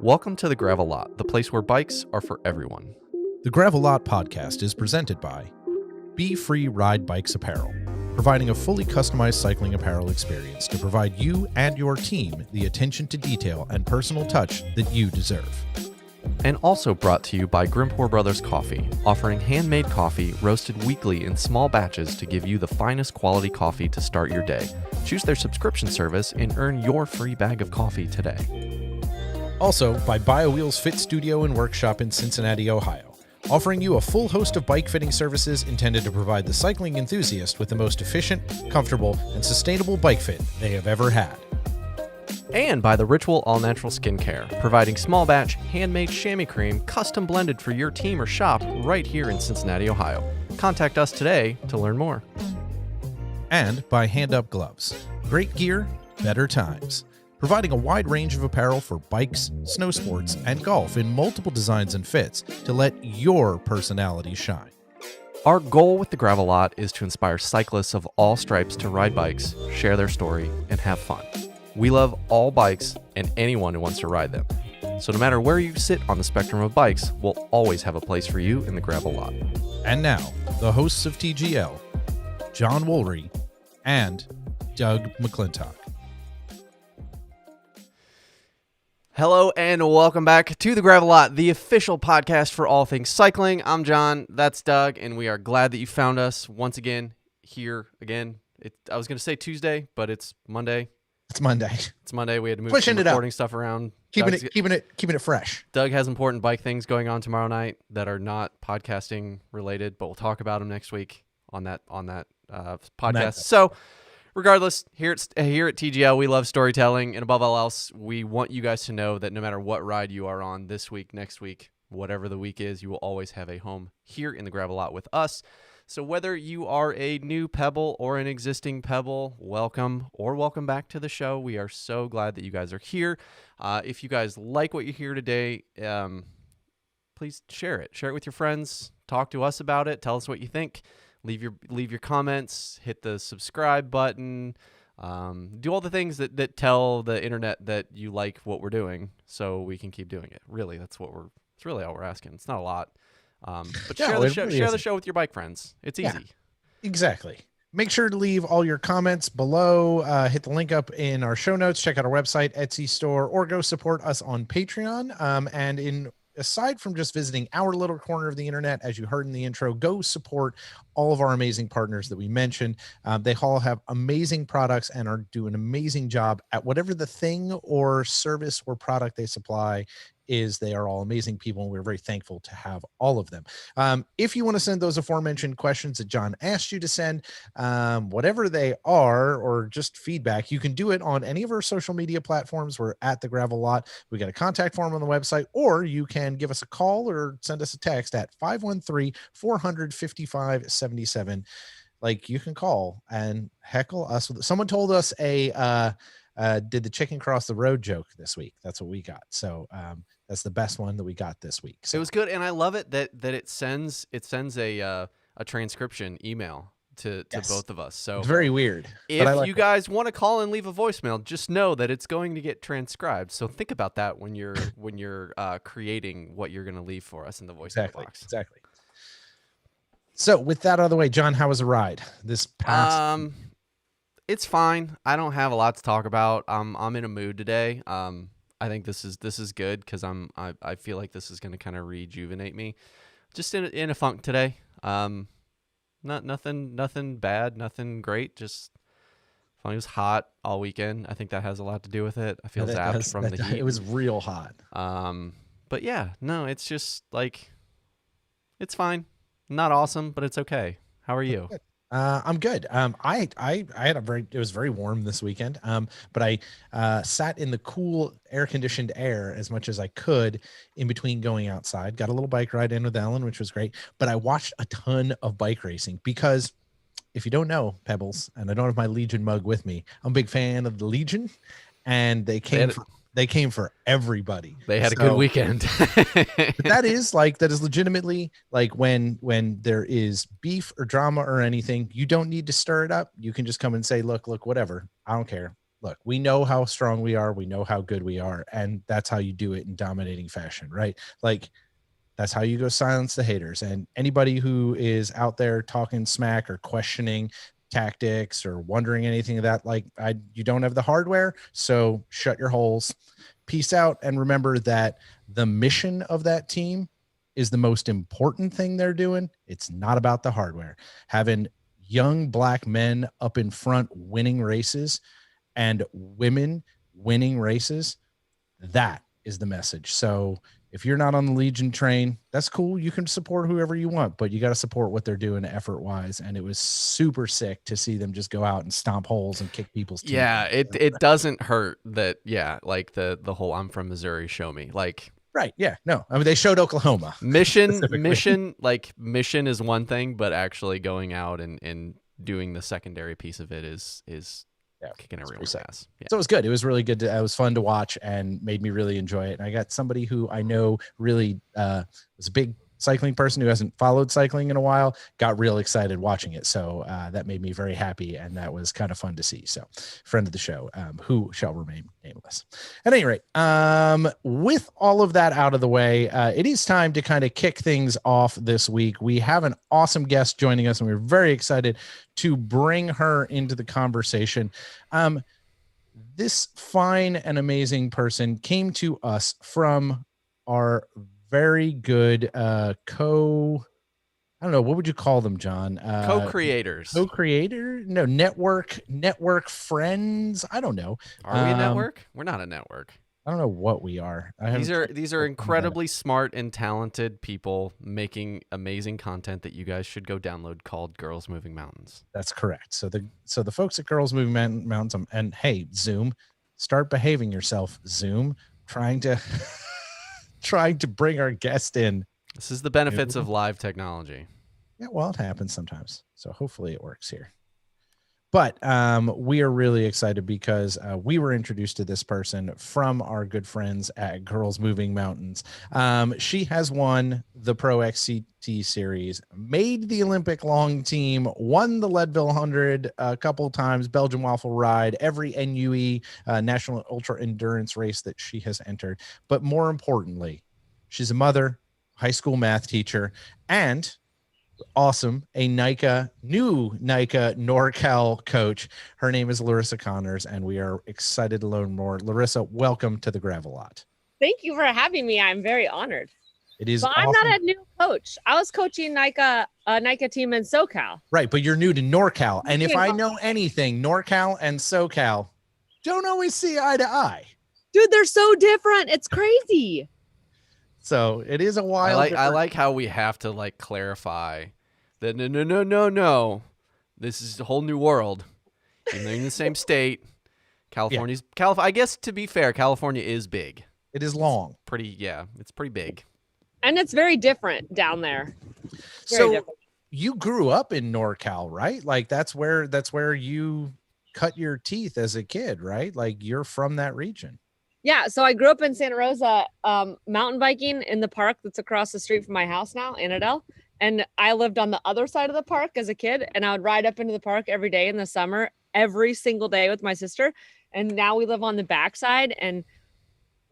Welcome to the Gravel Lot, the place where bikes are for everyone. The Gravel Lot podcast is presented by Be Free Ride Bikes Apparel, providing a fully customized cycling apparel experience to provide you and your team the attention to detail and personal touch that you deserve. And also brought to you by Grimpour Brothers Coffee, offering handmade coffee roasted weekly in small batches to give you the finest quality coffee to start your day. Choose their subscription service and earn your free bag of coffee today. Also by BioWheels Fit Studio and Workshop in Cincinnati, Ohio, offering you a full host of bike fitting services intended to provide the cycling enthusiast with the most efficient, comfortable, and sustainable bike fit they have ever had. And by the Ritual All Natural Skincare, providing small batch, handmade chamois cream, custom blended for your team or shop right here in Cincinnati, Ohio. Contact us today to learn more. And by Hand Up Gloves. Great gear, better times. Providing a wide range of apparel for bikes, snow sports, and golf in multiple designs and fits to let your personality shine. Our goal with the Gravel Lot is to inspire cyclists of all stripes to ride bikes, share their story, and have fun. We love all bikes and anyone who wants to ride them. So no matter where you sit on the spectrum of bikes, we'll always have a place for you in the Gravel Lot. And now, the hosts of TGL, John Woolry and Doug McClintock. Hello and welcome back to the Gravel Lot, the official podcast for all things cycling. I'm John, that's Doug, and we are glad that you found us once again here again. I was going to say Tuesday, but it's Monday. It's Monday. It's Monday. We had to move Pushing some recording stuff around. Keeping it fresh. Doug has important bike things going on tomorrow night that are not podcasting related, but we'll talk about them next week on that podcast. So, regardless, here at TGL, we love storytelling, and above all else, we want you guys to know that no matter what ride you are on this week, next week, whatever the week is, you will always have a home here in the Gravel Lot with us. So whether you are a new Pebble or an existing Pebble, welcome or welcome back to the show. We are so glad that you guys are here. If you guys like what you hear today, please share it. Share it with your friends. Talk to us about it. Tell us what you think. Leave your comments. Hit the subscribe button. Do all the things that tell the internet that you like what we're doing, so we can keep doing it. Really, it's really all we're asking. It's not a lot. But No, share the it show. really Share the isn't. show with your bike friends. It's Yeah. easy. Exactly. Make sure to leave all your comments below. Hit the link up in our show notes. Check out our website, Etsy store, or go support us on Patreon. Aside from just visiting our little corner of the internet, as you heard in the intro, go support all of our amazing partners that we mentioned. They all have amazing products and are doing an amazing job at whatever the thing or service or product they supply is. They are all amazing people, and we're very thankful to have all of them. If you want to send those aforementioned questions that John asked you to send, whatever they are, or just feedback, you can do it on any of our social media platforms. We're at the Gravel Lot. We got a contact form on the website, or you can give us a call or send us a text at 513-455-77. Like, you can call and heckle us. Someone told us did the chicken cross the road joke this week. That's what we got. So that's the best one that we got this week. So It was good, and I love it that it sends a transcription email to yes, both of us. So it's very weird. if But I like you guys want to call and leave a voicemail, just know that it's going to get transcribed. So think about that when you're creating what you're going to leave for us in the voicemail box. Exactly. So with that out of the way, John, how was the ride this past? It's fine. I don't have a lot to talk about. I'm in a mood today. I think this is good because I feel like this is going to kind of rejuvenate me. Just in a funk today. Nothing bad, nothing great. Just fun. It was hot all weekend. I think that has a lot to do with it. I feel zapped from the heat. It was real hot. But yeah, no, it's just like it's fine. Not awesome, but it's okay. How are you? I'm good. I had it was very warm this weekend. But I sat in the cool air conditioned air as much as I could in between going outside. Got a little bike ride in with Ellen, which was great. But I watched a ton of bike racing because if you don't know, Pebbles, and I don't have my Legion mug with me, I'm a big fan of the Legion, and they came for everybody. They had a good weekend. that is legitimately like when there is beef or drama or anything, you don't need to stir it up. You can just come and say, look, whatever. I don't care. Look, we know how strong we are. We know how good we are. And that's how you do it in dominating fashion, right? Like, that's how you go silence the haters. And anybody who is out there talking smack or questioning tactics or wondering anything of that, you don't have the hardware, so shut your holes. Peace out. And remember that the mission of that team is the most important thing they're doing. It's not about the hardware. Having young Black men up in front winning races and women winning races, that is the message. So if you're not on the Legion train, that's cool. You can support whoever you want, but you got to support what they're doing effort wise. And it was super sick to see them just go out and stomp holes and kick people's teeth. Yeah, it doesn't hurt that. Yeah, like the whole I'm from Missouri show me like. Right. Yeah. No, I mean, they showed Oklahoma. Mission is one thing, but actually going out and doing the secondary piece of it is kicking everyone's ass. Yeah. So it was good. It was really good. It was fun to watch and made me really enjoy it. And I got somebody who I know really was a big cycling person who hasn't followed cycling in a while, got real excited watching it. So that made me very happy. And that was kind of fun to see. So friend of the show, who shall remain nameless. At any rate, with all of that out of the way, it is time to kind of kick things off this week. We have an awesome guest joining us, and we're very excited to bring her into the conversation. This fine and amazing person came to us from our very good I don't know, what would you call them, John? Co-creators. No, network friends. I don't know. Are we a network? We're not a network. I don't know what we are. These are incredibly smart and talented people making amazing content that you guys should go download, called Girls Moving Mountains. That's correct. So the folks at Girls Moving Mountains, and hey, Zoom, start behaving yourself. Zoom, trying to bring our guest in. This is the benefits of live technology. Yeah, well, it happens sometimes. So hopefully it works here. But we are really excited because we were introduced to this person from our good friends at Girls Moving Mountains. She has won the Pro XCT series, made the Olympic long team, won the Leadville 100 a couple of times, Belgian Waffle Ride, every NUE National Ultra Endurance race that she has entered. But more importantly, she's a mother, high school math teacher, and awesome, a new NICA NorCal coach. Her name is Larissa Connors, and we are excited to learn more. Larissa, welcome to the Gravelot. Thank you for having me. I'm very honored. It is. But I'm not a new coach. I was coaching NICA team in SoCal. Right, but you're new to NorCal, and if I know anything, NorCal and SoCal don't always see eye to eye. Dude, they're so different. It's crazy. So it is a wild. I like how we have to like clarify that no. This is a whole new world. Even though you're in the same state, California's I guess to be fair, California is big. It is long. It's pretty big. And it's very different down there. Different. You grew up in NorCal, right? Like that's where you cut your teeth as a kid, right? Like you're from that region. Yeah, so I grew up in Santa Rosa, mountain biking in the park that's across the street from my house now, Annadel. And I lived on the other side of the park as a kid, and I would ride up into the park every day in the summer, every single day with my sister. And now we live on the backside, and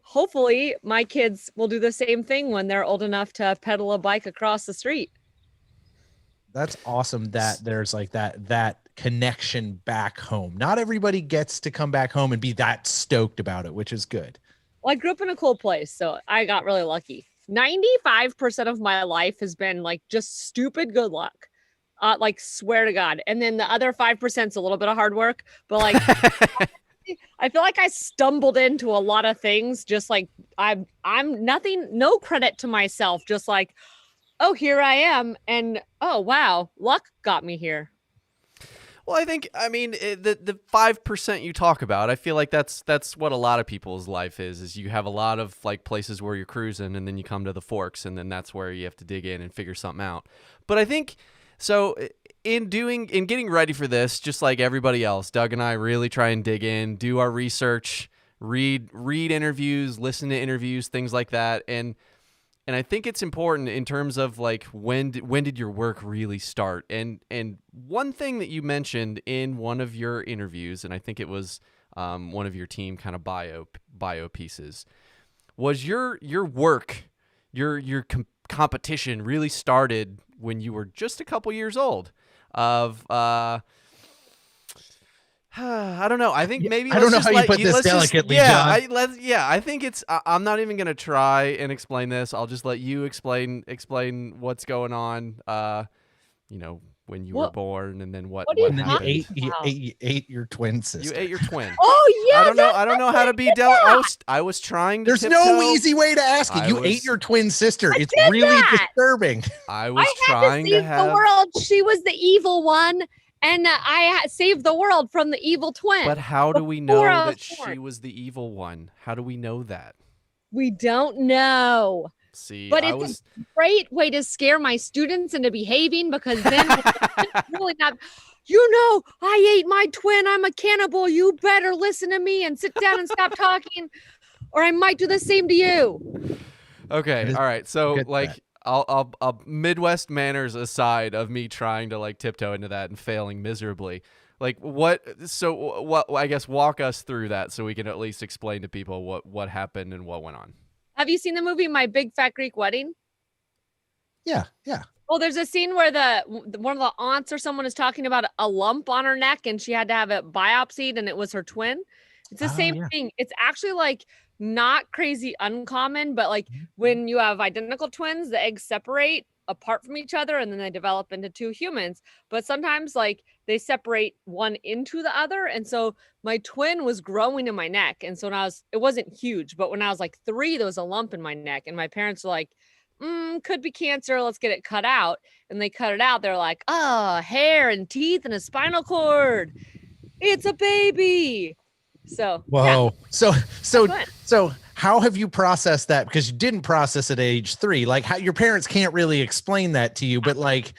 hopefully my kids will do the same thing when they're old enough to pedal a bike across the street. That's awesome that there's like that connection back home. Not everybody gets to come back home and be that stoked about it, which is good. Well, I grew up in a cool place, so I got really lucky. 95% of my life has been like just stupid good luck. Like swear to God. And then the other 5% is a little bit of hard work, but like I feel like I stumbled into a lot of things. Just like I'm nothing, no credit to myself. Just like, oh, here I am. And oh, wow, luck got me here. Well, I mean, the 5% you talk about, I feel like that's what a lot of people's life is you have a lot of like places where you're cruising and then you come to the forks and then that's where you have to dig in and figure something out. But I think so in getting ready for this, just like everybody else, Doug and I really try and dig in, do our research, read interviews, listen to interviews, things like that. And I think it's important in terms of like when did your work really start? And one thing that you mentioned in one of your interviews, and I think it was one of your team kind of bio pieces, was your work, your competition really started when you were just a couple years old. I don't know. I think maybe I don't know how you put this delicately, John. I think it's. I'm not even gonna try and explain this. I'll just let you explain what's going on. When you were born, and then what happened. You ate your twin sister. You ate your twin. Oh yeah. I don't know how to be delicate. I was trying to. There's no easy way to ask it. You ate your twin sister. It's really disturbing. I was trying to have the world. She was the evil one. And I saved the world from the evil twin. But how do we know that she was the evil one? How do we know that? We don't know. See, but it's a great way to scare my students into behaving, because then really not. I ate my twin. I'm a cannibal. You better listen to me and sit down and stop talking, or I might do the same to you. Okay. All right. So like. I'll Midwest manners aside of me trying to like tiptoe into that and failing miserably. Like what I guess walk us through that so we can at least explain to people what happened and what went on. Have you seen the movie My Big Fat Greek Wedding? Yeah. Well, there's a scene where one of the aunts or someone is talking about a lump on her neck and she had to have it biopsied and it was her twin. It's the same thing. It's actually like not crazy uncommon, but like when you have identical twins, the eggs separate apart from each other and then they develop into two humans. But sometimes like they separate one into the other. And so my twin was growing in my neck. And so it wasn't huge, but when I was like 3, there was a lump in my neck and my parents were like, could be cancer. Let's get it cut out. And they cut it out. They're like, hair and teeth and a spinal cord. It's a baby. So whoa. Yeah. So how have you processed that? Because you didn't process at age 3. Like, how your parents can't really explain that to you, but like,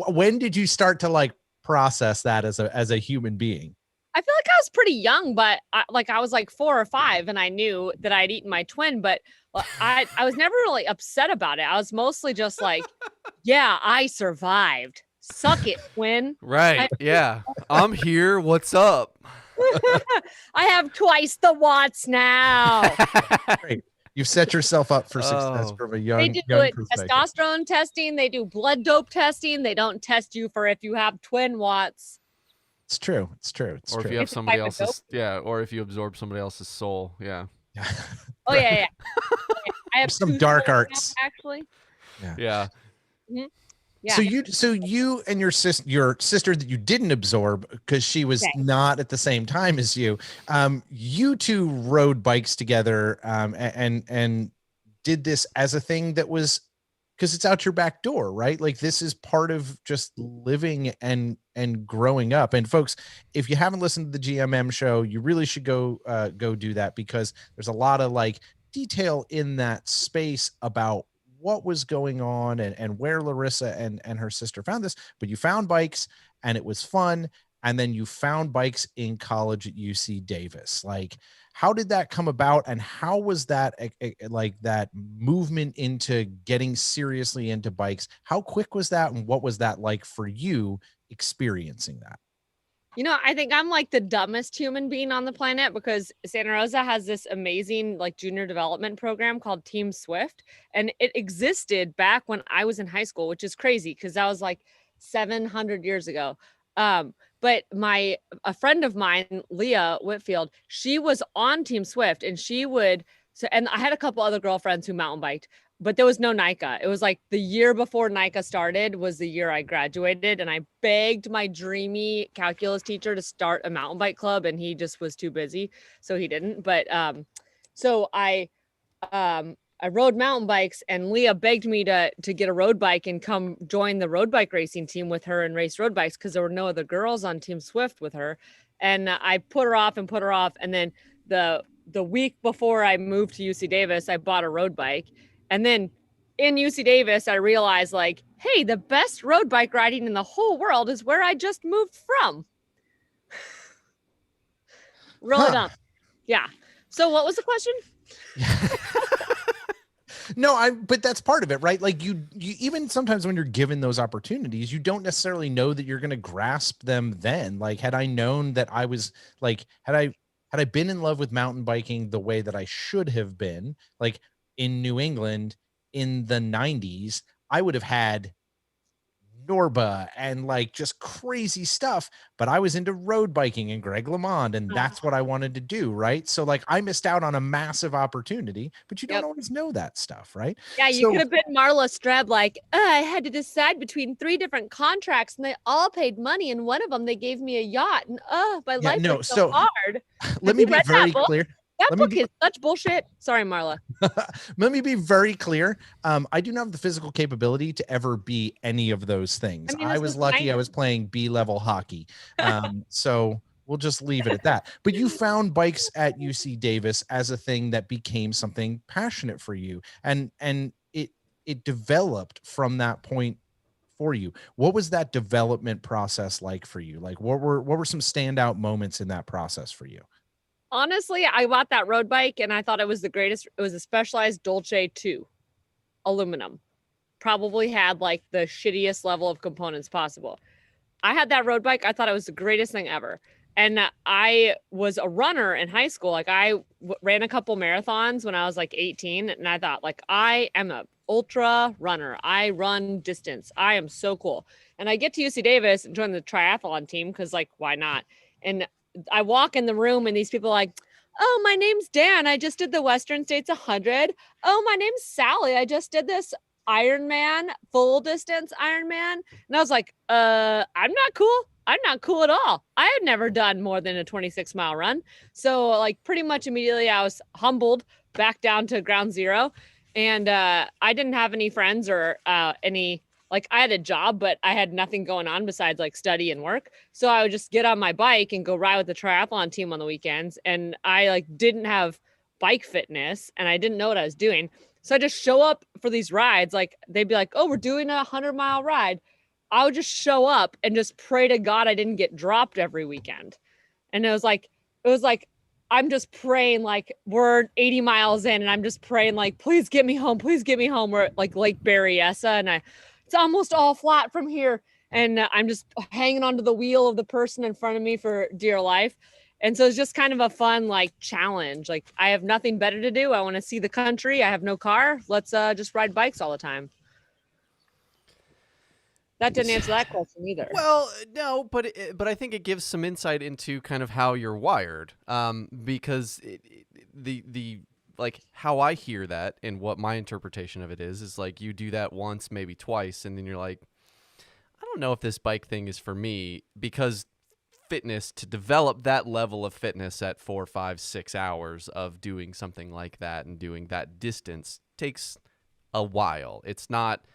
when did you start to like process that as a human being? I feel like I was pretty young, but I was like 4 or 5 and I knew that I'd eaten my twin, but I was never really upset about it. I was mostly just like, yeah, I survived. Suck it, twin. Right. Yeah. I'm here. What's up? I have twice the watts now. Great. You've set yourself up for success from a young, they do young it perspective. testosterone testing. They do blood dope testing. They don't test you for if you have twin watts. It's true. It's true. It's or true. if you have somebody else's, or if you absorb somebody else's soul. Yeah. Oh yeah. I have some dark arts now, actually. Yeah. Mm-hmm. Yeah. So you and your sister that you didn't absorb because she was not at the same time as you, you two rode bikes together, and did this as a thing that was, because it's out your back door, right? Like, this is part of just living and growing up. And folks, if you haven't listened to the GMM show, you really should go do that, because there's a lot of like detail in that space about what was going on and where Larissa and her sister found this. But you found bikes and it was fun. And then you found bikes in college at UC Davis. Like, how did that come about? And how was that like that movement into getting seriously into bikes? How quick was that? And what was that like for you experiencing that? You know, I think I'm like the dumbest human being on the planet, because Santa Rosa has this amazing like junior development program called Team Swift. And it existed back when I was in high school, which is crazy because that was like 700 years ago. But a friend of mine, Leah Whitfield, she was on Team Swift, and and I had a couple other girlfriends who mountain biked, but there was no NICA. It was like the year before NICA started was the year I graduated, and I begged my dreamy calculus teacher to start a mountain bike club, and he just was too busy, so he didn't. But so I rode mountain bikes, and Leah begged me to get a road bike and come join the road bike racing team with her and race road bikes, because there were no other girls on Team Swift with her. And I put her off. And then the week before I moved to UC Davis, I bought a road bike. And then in UC Davis, I realized like, hey, the best road bike riding in the whole world is where I just moved from. Really dumb. Yeah. So what was the question? No, but that's part of it, right? Like you even sometimes when you're given those opportunities, you don't necessarily know that you're going to grasp them then. Like, had I known that I was like, had I been in love with mountain biking the way that I should have been, like in New England in the 90s, I would have had Norba and like just crazy stuff, but I was into road biking and Greg LeMond, and that's what I wanted to do, right? So like I missed out on a massive opportunity, but you don't always know that stuff, right? Yeah, you could have been Marla Streb, like, I had to decide between 3 different contracts and they all paid money, and one of them they gave me a yacht, and my life was so hard. Let me be very clear. That book is such bullshit. Sorry, Marla. Let me be very clear. I do not have the physical capability to ever be any of those things. I was lucky I was playing B-level hockey. So we'll just leave it at that. But you found bikes at UC Davis as a thing that became something passionate for you. And it developed from that point for you. What was that development process like for you? Like what were some standout moments in that process for you? Honestly, I bought that road bike and I thought it was the greatest. It was a Specialized Dolce 2 aluminum. Probably had like the shittiest level of components possible. I had that road bike. I thought it was the greatest thing ever. And I was a runner in high school. Like I ran a couple marathons when I was like 18. And I thought like, I am a ultra runner. I run distance. I am so cool. And I get to UC Davis and join the triathlon team because like, why not? And I walk in the room and these people are like, oh, my name's Dan. I just did the Western States 100. Oh, my name's Sally. I just did this Ironman, full distance Ironman. And I was like, I'm not cool. I'm not cool at all. I had never done more than a 26-mile run. So like pretty much immediately I was humbled back down to ground zero. And I didn't have any friends or like I had a job, but I had nothing going on besides like study and work. So I would just get on my bike and go ride with the triathlon team on the weekends. And I like didn't have bike fitness and I didn't know what I was doing. So I just show up for these rides. Like they'd be like, oh, we're doing a 100-mile ride. I would just show up and just pray to God I didn't get dropped every weekend. And it was like, I'm just praying, like we're 80 miles in and I'm just praying like, please get me home. Please get me home. We're at like Lake Berryessa and it's almost all flat from here. And I'm just hanging onto the wheel of the person in front of me for dear life. And so it's just kind of a fun like challenge. Like I have nothing better to do. I want to see the country. I have no car. Let's just ride bikes all the time. That didn't answer that question either. Well, no, but I think it gives some insight into kind of how you're wired. Because the like how I hear that and what my interpretation of it is like you do that once, maybe twice, and then you're like, I don't know if this bike thing is for me, because fitness, to develop that level of fitness at 4, 5, 6 hours of doing something like that and doing that distance takes a while. It's not,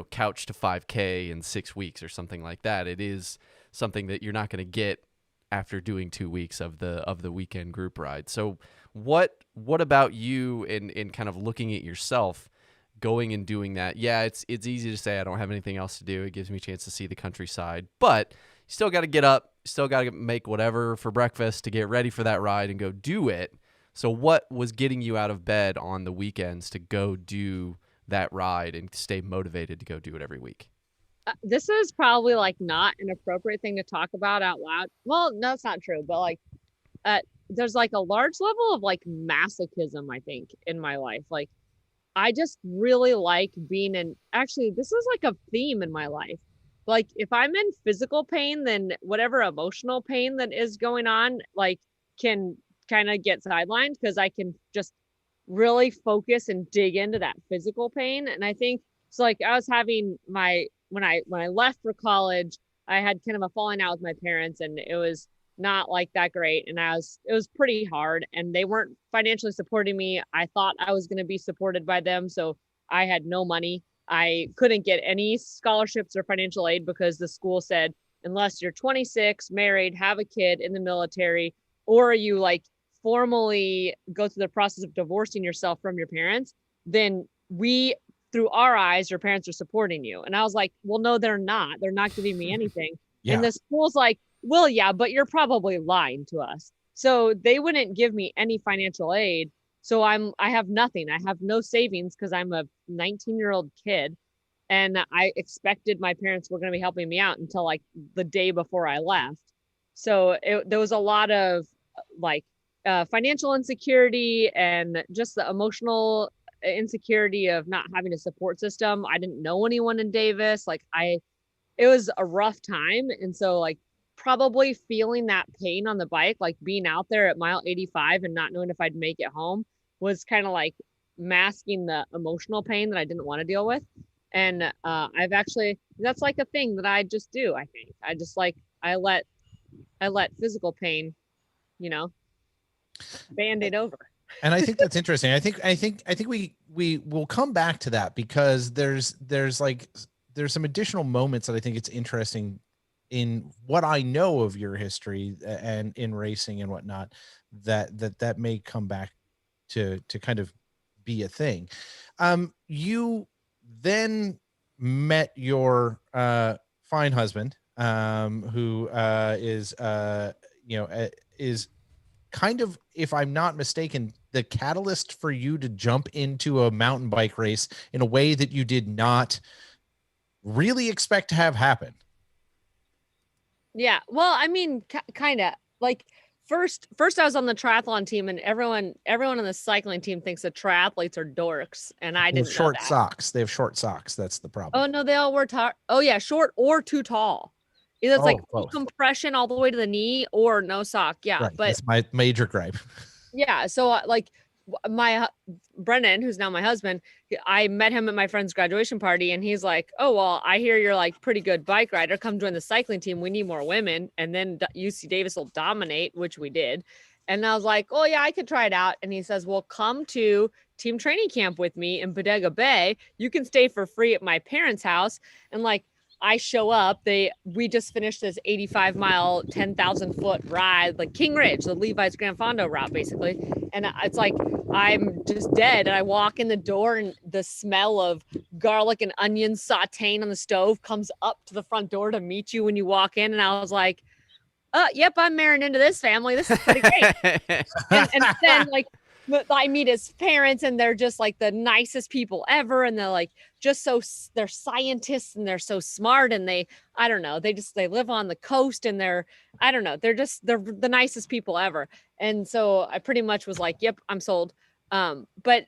couch to 5K in 6 weeks or something like that. It is something that you're not going to get after doing 2 weeks of the weekend group ride. So what about you in kind of looking at yourself going and doing that? Yeah, it's easy to say I don't have anything else to do. It gives me a chance to see the countryside, but you still got to get up, still got to make whatever for breakfast to get ready for that ride and go do it. So what was getting you out of bed on the weekends to go do that ride and stay motivated to go do it every week? This is probably like not an appropriate thing to talk about out loud. Well, no, it's not true, but like there's like a large level of like masochism, I think, in my life. Like I just really like being actually, this is like a theme in my life. Like if I'm in physical pain, then whatever emotional pain that is going on, like can kind of get sidelined because I can just really focus and dig into that physical pain. And I think so like I was having when I left for college, I had kind of a falling out with my parents and it was not like that great. And it was pretty hard and they weren't financially supporting me. I thought I was going to be supported by them. So I had no money. I couldn't get any scholarships or financial aid because the school said, unless you're 26, married, have a kid in the military, or you like formally go through the process of divorcing yourself from your parents, then through our eyes, your parents are supporting you. And I was like, well, no, they're not. They're not giving me anything. Yeah. And the school's like, well, yeah, but you're probably lying to us. So they wouldn't give me any financial aid. So I have nothing. I have no savings because I'm a 19-year-old kid. And I expected my parents were going to be helping me out until like the day before I left. So there was a lot of like financial insecurity and just the emotional insecurity of not having a support system. I didn't know anyone in Davis. Like it was a rough time. And so like probably feeling that pain on the bike, like being out there at mile 85 and not knowing if I'd make it home was kind of like masking the emotional pain that I didn't want to deal with. And that's like a thing that I just do. I think I just like, I let physical pain, Band-Aid over. And I think that's interesting. I think we will come back to that because there's some additional moments that I think it's interesting in what I know of your history and in racing and whatnot, that may come back to kind of be a thing. You then met your fine husband, who is kind of, if I'm not mistaken, the catalyst for you to jump into a mountain bike race in a way that you did not really expect to have happen. Yeah. Well, I mean, kind of like first I was on the triathlon team and everyone on the cycling team thinks that triathletes are dorks. And I didn't know short that. socks. They have short socks. That's the problem. Oh no, they all wear short or too tall. Either it's full compression all the way to the knee or no sock. Yeah. Right. But that's my major gripe. Yeah. So like my Brennan, who's now my husband, I met him at my friend's graduation party and he's like, oh, well, I hear you're like pretty good bike rider. Come join the cycling team. We need more women. And then UC Davis will dominate, which we did. And I was like, oh yeah, I could try it out. And he says, well, come to team training camp with me in Bodega Bay. You can stay for free at my parents' house. And like, I show up, we just finished this 85-mile, 10,000 foot ride, like King Ridge, the Levi's Grand Fondo route, basically. And it's like, I'm just dead. And I walk in the door and the smell of garlic and onions sauteing on the stove comes up to the front door to meet you when you walk in. And I was like, yep, I'm marrying into this family. This is pretty great. and then like I meet his parents and they're just like the nicest people ever. And they're like, they're scientists and they're so smart. And I don't know, they live on the coast and they're the nicest people ever. And so I pretty much was like, yep, I'm sold. But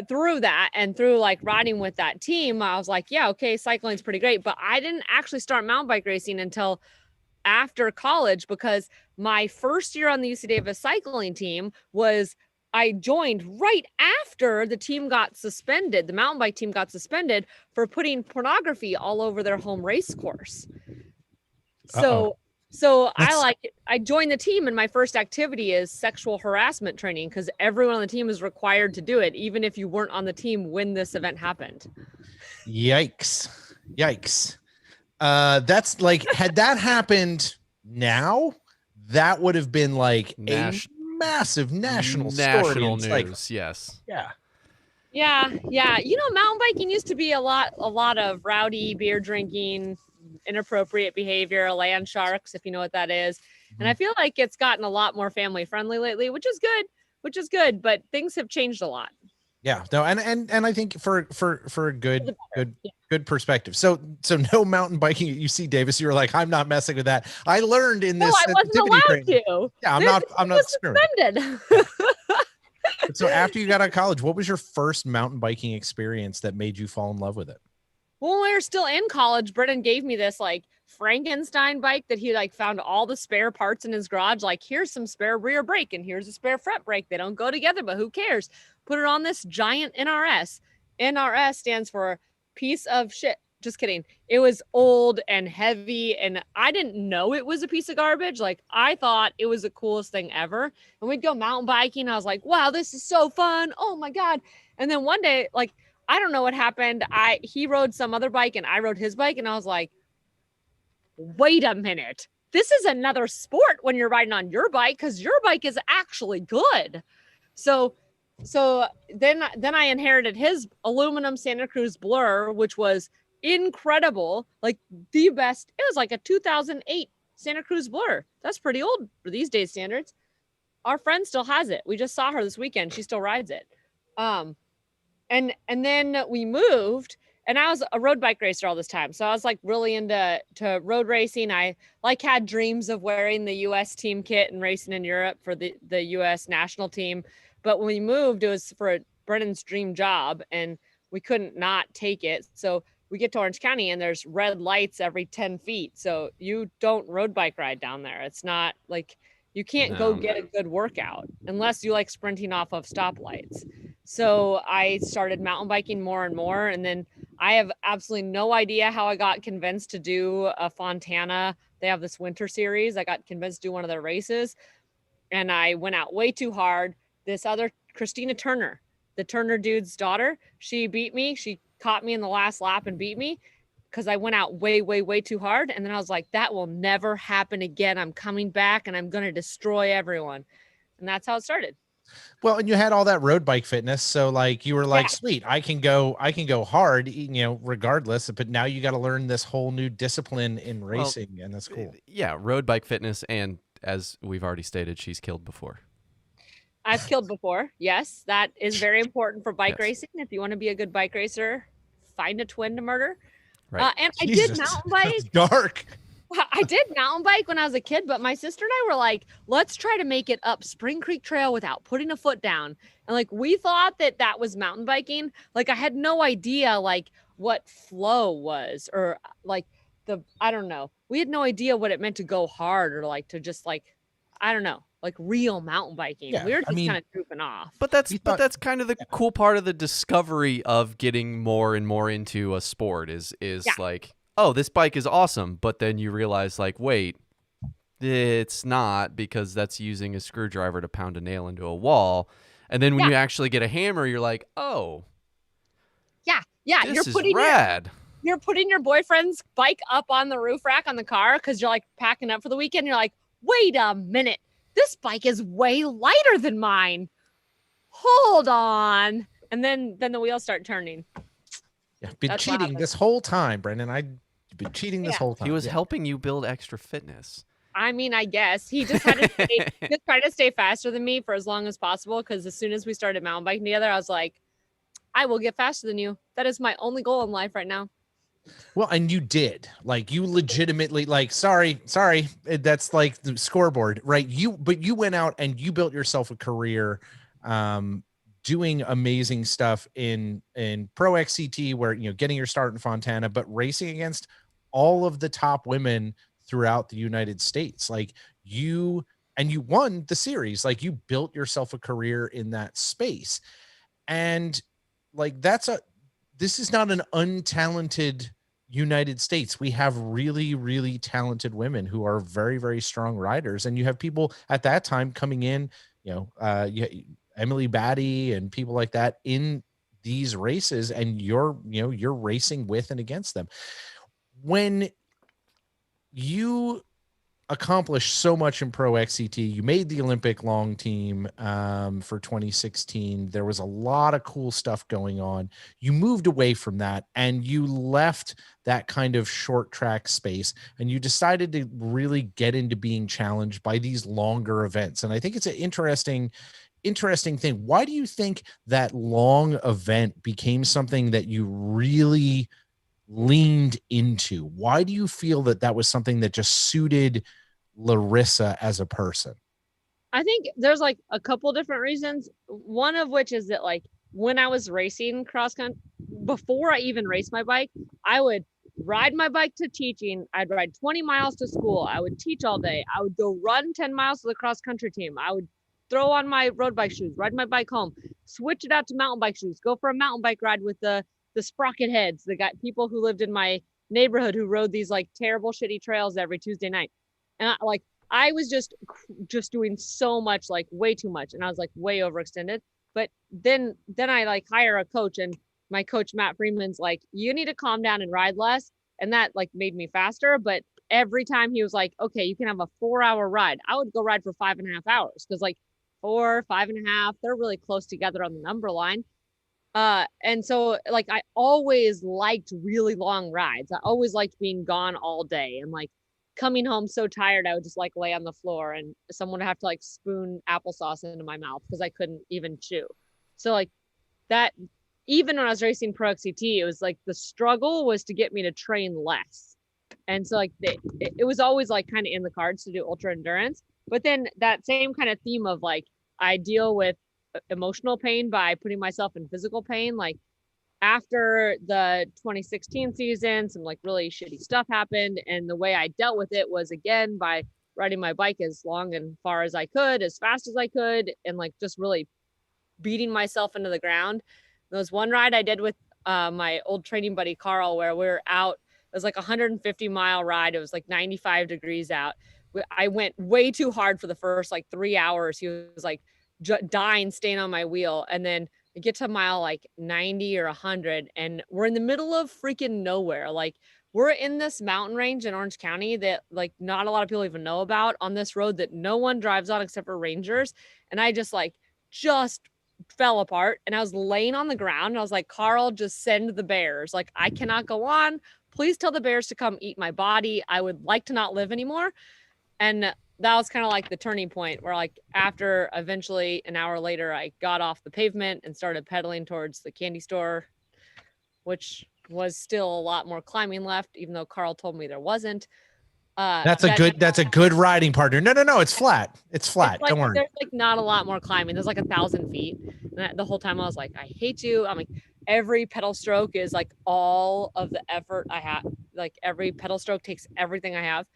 through that and through like riding with that team, I was like, yeah, okay, cycling's pretty great. But I didn't actually start mountain bike racing until after college, because my first year on the UC Davis cycling team I joined right after the team got suspended. The mountain bike team got suspended for putting pornography all over their home race course. So I joined the team, and my first activity is sexual harassment training, because everyone on the team is required to do it, even if you weren't on the team when this event happened. Yikes. That's like, had that happened now, that would have been like a massive national story. News. Like, yes. Yeah. Mountain biking used to be a lot of rowdy beer drinking, inappropriate behavior, land sharks, if you know what that is. And I feel like it's gotten a lot more family friendly lately, which is good, but things have changed a lot. Yeah, no, and I think for a good perspective. So no mountain biking at UC Davis. You were like, I'm not messing with that. I learned in this. I wasn't allowed to. Yeah, I'm not suspended. So after you got out of college, what was your first mountain biking experience that made you fall in love with it? Well, when we were still in college, Brennan gave me this like Frankenstein bike that he like found all the spare parts in his garage. Like, here's some spare rear brake and here's a spare front brake. They don't go together, but who cares? Put it on this giant NRS. NRS stands for piece of shit. Just kidding. It was old and heavy, and I didn't know it was a piece of garbage. Like, I thought it was the coolest thing ever. And we'd go mountain biking. I was like, wow, this is so fun. Oh my God. And then one day, like, I don't know what happened. He rode some other bike and I rode his bike, and I was like, wait a minute. This is another sport when you're riding on your bike, because your bike is actually good. So then I inherited his aluminum Santa Cruz Blur, which was incredible, like the best. It was like a 2008 Santa Cruz Blur. That's pretty old for these days standards. Our friend still has it. We just saw her this weekend. She still rides it. And then we moved, and I was a road bike racer all this time. So I was like really into road racing. I like had dreams of wearing the US team kit and racing in Europe for the US national team. But when we moved, it was for Brennan's dream job, and we couldn't not take it. So we get to Orange County, and there's red lights every 10 feet. So you don't road bike ride down there. It's not like you can't go get a good workout unless you like sprinting off of stoplights. So I started mountain biking more and more. And then I have absolutely no idea how I got convinced to do a Fontana. They have this winter series. I got convinced to do one of their races, and I went out way too hard. This other Christina Turner, the Turner dude's daughter, she beat me. She caught me in the last lap and beat me because I went out way, way, way too hard. And then I was like, that will never happen again. I'm coming back and I'm going to destroy everyone. And that's how it started. Well, and you had all that road bike fitness. So like you were like, sweet, I can go hard, regardless. But now you got to learn this whole new discipline in racing. And that's cool. Yeah. Road bike fitness. And as we've already stated, she's killed before. I've killed before. Yes. That is very important for bike racing. If you want to be a good bike racer, find a twin to murder. Right. And I did mountain bike. Dark. I did mountain bike when I was a kid, but my sister and I were like, let's try to make it up Spring Creek Trail without putting a foot down. And like, we thought that was mountain biking. Like, I had no idea like what flow was, or like I don't know. We had no idea what it meant to go hard, or like to just like, I don't know, like real mountain biking. Yeah, we were just kind of trooping off. But that's kind of the cool part of the discovery of getting more and more into a sport is like, oh, this bike is awesome. But then you realize like, wait, it's not, because that's using a screwdriver to pound a nail into a wall. And then when you actually get a hammer, you're like, oh, yeah, this is rad. You're putting your boyfriend's bike up on the roof rack on the car because you're like packing up for the weekend. You're like, wait a minute, this bike is way lighter than mine. hold on. And then the wheels start turning. Yeah, been That's what cheating happened. this whole time, Brendan. I've been cheating this Yeah. whole time. He was Yeah. helping you build extra fitness. I mean, I guess he just had to just try to stay faster than me for as long as possible. Because as soon as we started mountain biking together, I was like, I will get faster than you. That is my only goal in life right now. Well, and you did. Like, you legitimately, like, sorry, that's like the scoreboard, right? But you went out and you built yourself a career, doing amazing stuff in pro XCT, where, you know, getting your start in Fontana, but racing against all of the top women throughout the United States. Like, you won the series. Like, you built yourself a career in that space. And like, this is not an untalented United States. We have really, really talented women who are very, very strong riders. And you have people at that time coming in, you know, Emily Batty and people like that in these races, and you're racing with and against them. When you accomplished so much in pro XCT, you made the Olympic long team for 2016. There was a lot of cool stuff going on. You moved away from that and you left that kind of short track space, and you decided to really get into being challenged by these longer events. And I think it's an interesting thing. Why do you think that long event became something that you really leaned into? Why do you feel that was something that just suited Larissa as a person? I think there's like a couple different reasons. One of which is that, like, when I was racing cross country, before I even raced my bike, I would ride my bike to teaching. I'd ride 20 miles to school. I would teach all day. I would go run 10 miles to the cross country team. I would throw on my road bike shoes, ride my bike home, switch it out to mountain bike shoes, go for a mountain bike ride with the sprocket heads, the people who lived in my neighborhood who rode these like terrible shitty trails every Tuesday night. And I was just doing so much, like way too much. And I was like way overextended. But then I like hire a coach, and my coach, Matt Freeman's like, you need to calm down and ride less. And that like made me faster. But every time he was like, okay, you can have a 4-hour ride, I would go ride for 5.5 hours. Cause like 4, 5.5, they're really close together on the number line. And so like, I always liked really long rides. I always liked being gone all day, and like coming home so tired, I would just like lay on the floor and someone would have to like spoon applesauce into my mouth because I couldn't even chew. So like that, even when I was racing pro XCT, it was like the struggle was to get me to train less. And so like it was always like kind of in the cards to do ultra endurance. But then that same kind of theme of like, I deal with emotional pain by putting myself in physical pain. Like after the 2016 season, some like really shitty stuff happened. And the way I dealt with it was, again, by riding my bike as long and far as I could, as fast as I could, and like just really beating myself into the ground. There was one ride I did with my old training buddy, Carl, where we were out. It was like a 150-mile ride. It was like 95 degrees out. I went way too hard for the first like 3 hours. He was like dying, staying on my wheel. And then I get to mile like 90 or 100, and we're in the middle of freaking nowhere. Like we're in this mountain range in Orange County that like not a lot of people even know about, on this road that no one drives on except for rangers. And I just fell apart, and I was laying on the ground, and I was like, Carl, just send the bears. Like, I cannot go on. Please tell the bears to come eat my body. I would like to not live anymore. And that was kind of like the turning point where, like, after eventually an hour later, I got off the pavement and started pedaling towards the candy store, which was still a lot more climbing left, even though Carl told me there wasn't. That's a good riding partner. No, it's flat. It's flat. Like, Don't worry. there's like not a lot more climbing. There's like 1,000 feet. And the whole time I was like, I hate you. I'm like, every pedal stroke is like all of the effort I have. Like every pedal stroke takes everything I have.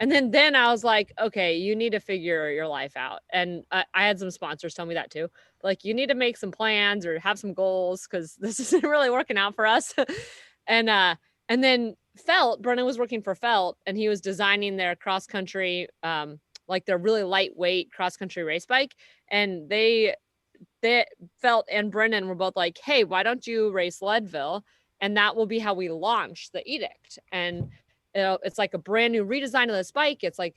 And then I was like, okay, you need to figure your life out. And I had some sponsors tell me that too. Like, you need to make some plans or have some goals, because this isn't really working out for us. And then Brennan was working for Felt, and he was designing their cross country, like their really lightweight cross country race bike. And they Felt and Brennan were both like, hey, why don't you race Leadville? And that will be how we launch the edict. And it's like a brand new redesign of this bike. It's like,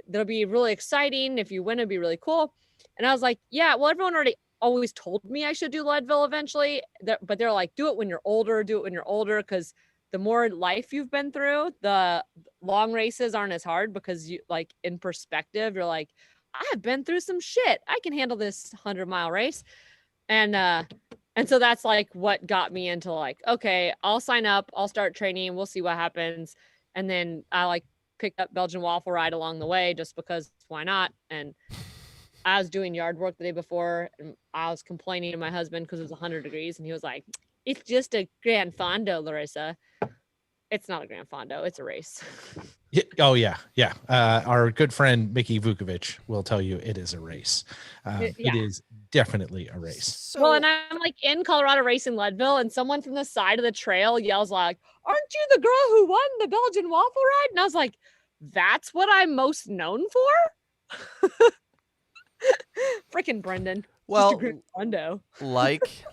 it'll be really exciting. If you win, it'd be really cool. And I was like, yeah, well, everyone already always told me I should do Leadville eventually, but they're like, do it when you're older, because the more life you've been through, the long races aren't as hard, because you, like, in perspective, you're like, I've been through some shit. I can handle this 100-mile race. And so that's like what got me into like, okay, I'll sign up, I'll start training, we'll see what happens. And then I like picked up Belgian waffle ride along the way, just because why not? And I was doing yard work the day before, and I was complaining to my husband because it was 100 degrees, and he was like, it's just a Grand Fondo, Larissa. It's not a Grand Fondo, it's a race. Yeah. Oh yeah. Yeah. Our good friend, Mickey Vukovic, will tell you it is a race. It is definitely a race. Well, and I'm like in Colorado racing Leadville, and someone from the side of the trail yells like, aren't you the girl who won the Belgian waffle ride? And I was like, that's what I'm most known for? Freaking Brendan. Well,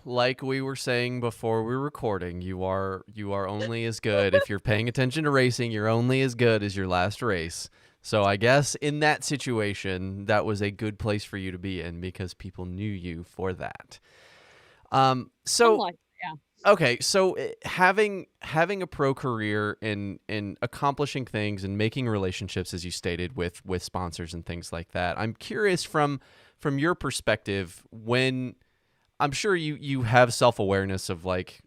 like we were saying before we were recording, you are only as good if you're paying attention to racing. You're only as good as your last race. So I guess in that situation, that was a good place for you to be in, because people knew you for that. Okay, so having a pro career in accomplishing things and making relationships, as you stated, with sponsors and things like that, I'm curious from your perspective, when I'm sure you have self-awareness of like,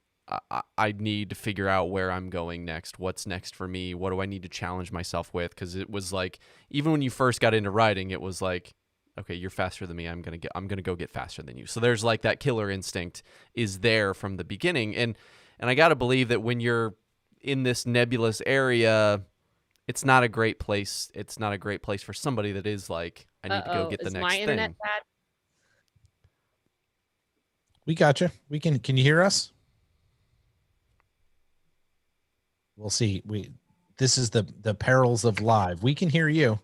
I need to figure out where I'm going next. What's next for me? What do I need to challenge myself with? Because it was like, even when you first got into riding, it was like, okay, you're faster than me. I'm gonna go get faster than you. So there's like that killer instinct is there from the beginning, and I gotta believe that when you're in this nebulous area, it's not a great place. It's not a great place for somebody that is like, I need to go get the next my thing. internet bad? We got you. Can you hear us? We'll see. This is the perils of live. We can hear you.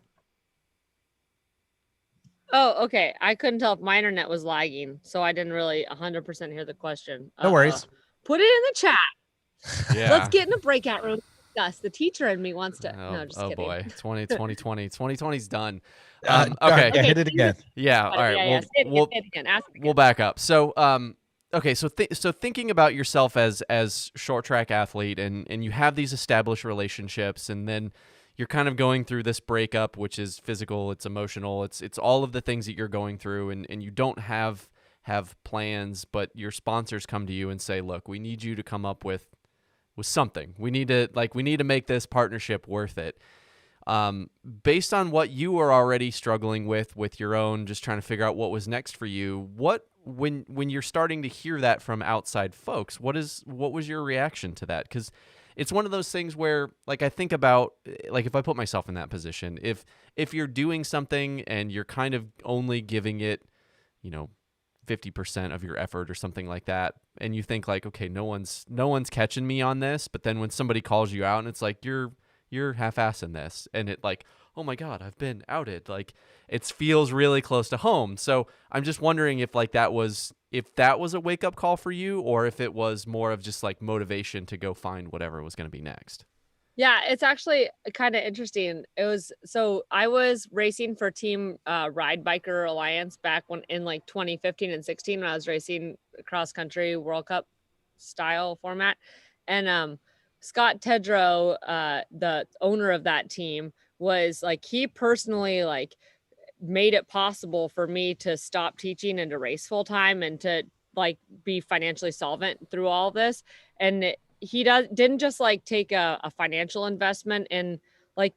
Oh, okay. I couldn't tell if my internet was lagging, so I didn't really 100% hear the question. No worries. Put it in the chat. Yeah. Let's get in a breakout room. Discuss. The teacher in me wants to. No, just kidding. Oh boy, 2020's done. Okay, yeah, hit it again. Yeah. All right. We'll back up. So, okay. So thinking about yourself as short track athlete, and you have these established relationships, and then you're kind of going through this breakup, which is physical, it's emotional, it's all of the things that you're going through, and you don't have plans, but your sponsors come to you and say, look, we need you to come up with something. We need to make this partnership worth it. Based on what you were already struggling with your own, just trying to figure out what was next for you, when you're starting to hear that from outside folks, what was your reaction to that? Because it's one of those things where, like, I think about, like, if I put myself in that position, if you're doing something and you're kind of only giving it, 50% of your effort or something like that, and you think like, okay, no one's catching me on this, but then when somebody calls you out and it's like, you're half-assing this, and it like, oh my God, I've been outed. Like, it feels really close to home. So I'm just wondering if that was a wake-up call for you, or if it was more of just like motivation to go find whatever was going to be next. Yeah, it's actually kind of interesting. I was racing for Team Ride Biker Alliance back in like 2015 and 16, when I was racing cross country World Cup style format. And Scott Tedrow, the owner of that team, was like, he personally like made it possible for me to stop teaching and to race full time and to like be financially solvent through all of this. And he didn't just like take a financial investment in, like,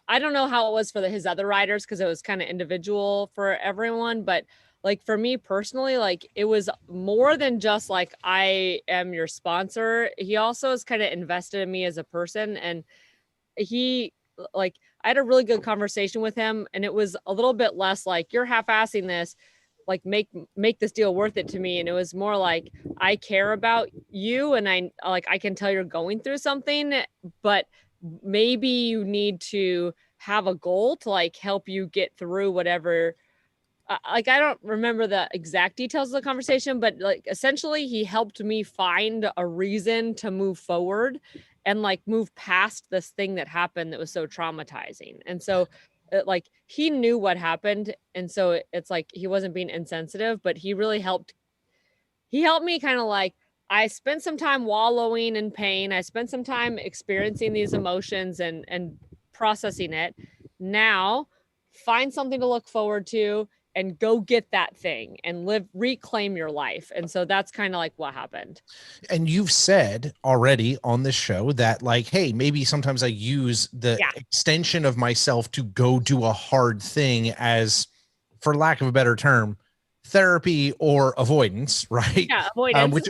I don't know how it was for his other riders, because it was kind of individual for everyone, but like for me personally, like it was more than just like, I am your sponsor. He also has kind of invested in me as a person, and he, like, I had a really good conversation with him, and it was a little bit less like, you're half-assing this, like make this deal worth it to me. And it was more like, I care about you, and I can tell you're going through something, but maybe you need to have a goal to like help you get through whatever. Like, I don't remember the exact details of the conversation, but like essentially he helped me find a reason to move forward and like move past this thing that happened that was so traumatizing. And so like he knew what happened, and so it's like he wasn't being insensitive, but he really helped. He helped me kind of like, I spent some time wallowing in pain. I spent some time experiencing these emotions and processing it. Now find something to look forward to and go get that thing and reclaim your life. And so that's kind of like what happened. And you've said already on this show that like, hey, maybe sometimes I use the extension of myself to go do a hard thing as, for lack of a better term, therapy or avoidance, right? Yeah, avoidance.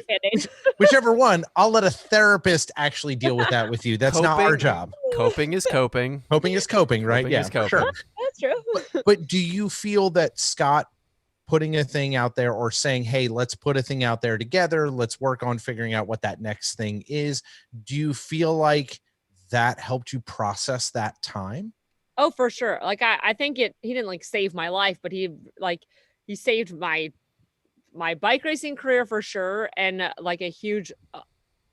Whichever one. I'll let a therapist actually deal with that with you. That's not our job. Coping is coping. Coping is coping, right? Coping is coping. Sure. That's true. But do you feel that Scott putting a thing out there or saying, hey, let's put a thing out there together, let's work on figuring out what that next thing is, do you feel like that helped you process that time? Oh, for sure. Like I think he didn't like save my life, but he saved my bike racing career for sure. And like a huge,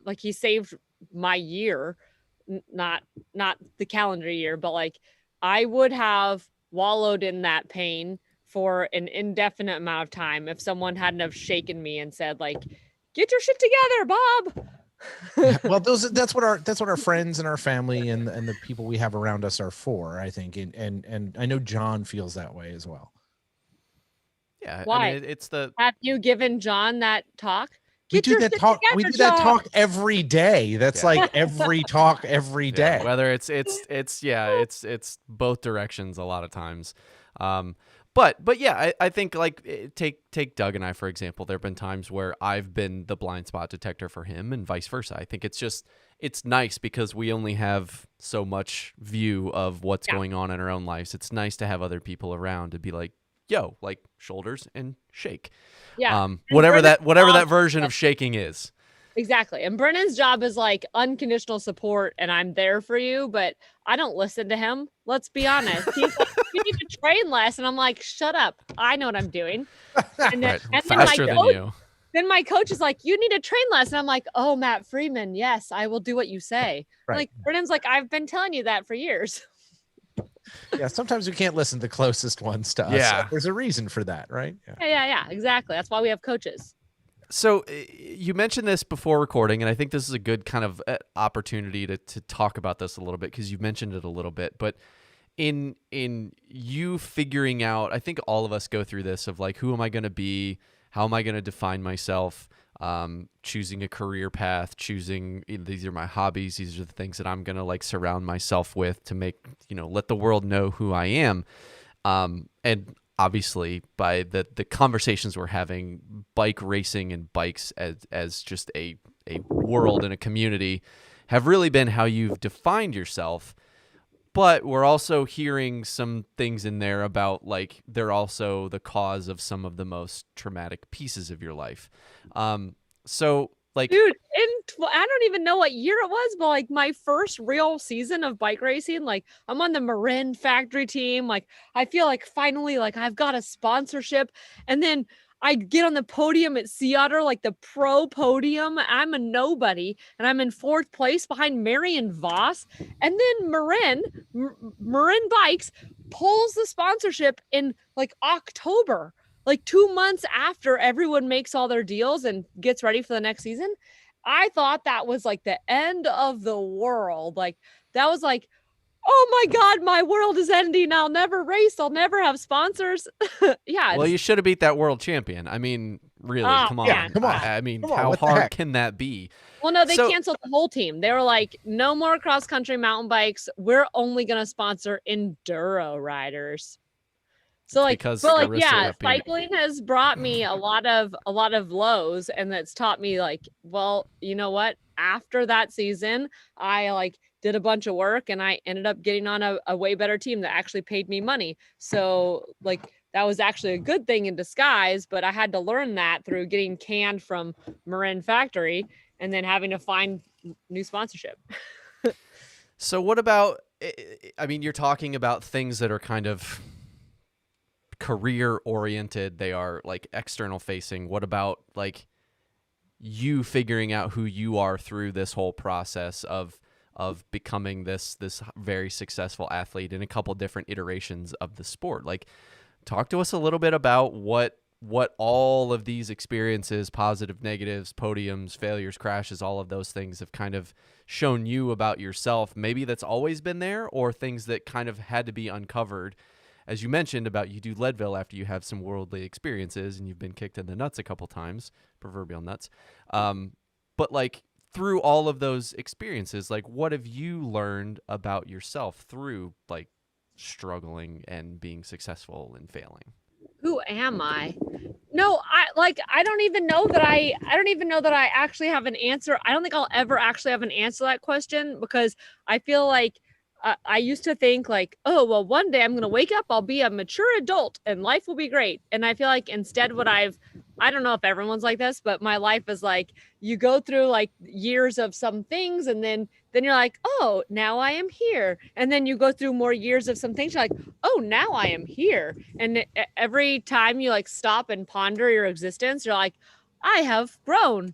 like he saved my year, not the calendar year, but like I would have wallowed in that pain for an indefinite amount of time if someone hadn't have shaken me and said like, get your shit together, Bob. Well, that's what our friends and our family and the people we have around us are for, I think. And I know John feels that way as well. Yeah. Why? I mean, Have you given John that talk? We do that talk. We do that talk every day. That's like every talk every day. Yeah, whether it's both directions a lot of times. But yeah, I think like take Doug and I, for example. There have been times where I've been the blind spot detector for him and vice versa. I think it's nice because we only have so much view of what's going on in our own lives. It's nice to have other people around to be like, yo, like shoulders and shake. Yeah. Whatever that version of shaking is. Exactly. And Brennan's job is like unconditional support and I'm there for you, but I don't listen to him. Let's be honest. He's like, you need to train less. And I'm like, shut up. I know what I'm doing. And then, faster than you. Then my coach is like, you need to train less. And I'm like, oh, Matt Freeman. Yes, I will do what you say. Right. Like Brennan's like, I've been telling you that for years. Yeah, sometimes we can't listen to the closest ones to us. Yeah. There's a reason for that, right? Yeah, exactly. That's why we have coaches. So you mentioned this before recording, and I think this is a good kind of opportunity to talk about this a little bit because you mentioned it a little bit. But in you figuring out, I think all of us go through this of like, who am I going to be? How am I going to define myself? Choosing a career path, choosing these are my hobbies. These are the things that I'm going to like surround myself with to make, let the world know who I am. And obviously by the conversations we're having, bike racing and bikes as just a world and a community have really been how you've defined yourself. But we're also hearing some things in there about like they're also the cause of some of the most traumatic pieces of your life. So like, dude, I don't even know what year it was, but like my first real season of bike racing, like I'm on the Marin factory team. Like I feel like finally, like I've got a sponsorship, and then I get on the podium at Sea Otter, like the pro podium. I'm a nobody, and I'm in 4th place behind Marion Voss. And then Marin Bikes pulls the sponsorship in like October, like 2 months after everyone makes all their deals and gets ready for the next season. I thought that was like the end of the world. Like that was like, oh my God, my world is ending. I'll never race. I'll never have sponsors. Yeah. Well, you should have beat that world champion. I mean, really, come on. Yeah, come on. I mean, how hard can that be? Well, no, they canceled the whole team. They were like, no more cross country mountain bikes. We're only going to sponsor enduro riders. So like, cycling has brought me a lot of lows, and that's taught me like, well, you know what? After that season, I like did a bunch of work and I ended up getting on a way better team that actually paid me money. So like that was actually a good thing in disguise, but I had to learn that through getting canned from Marin Factory and then having to find new sponsorship. So what about, I mean, you're talking about things that are kind of career oriented. They are like external facing. What about like you figuring out who you are through this whole process of of becoming this very successful athlete in a couple different iterations of the sport. Like, talk to us a little bit about what all of these experiences, positive, negatives, podiums, failures, crashes, all of those things have kind of shown you about yourself. Maybe that's always been there, or things that kind of had to be uncovered. As you mentioned about, you do Leadville after you have some worldly experiences and you've been kicked in the nuts a couple times, proverbial nuts. But like, through all of those experiences, like, what have you learned about yourself through like struggling and being successful and failing? Who am I? No, I don't even know that I actually have an answer. I don't think I'll ever actually have an answer to that question, because I feel like I used to think like, oh, well, one day I'm going to wake up, I'll be a mature adult and life will be great. And I feel like instead I don't know if everyone's like this, but my life is like, you go through like years of some things, and then you're like, oh, now I am here. And then you go through more years of some things, you're like, oh, now I am here. And every time you like stop and ponder your existence, you're like, I have grown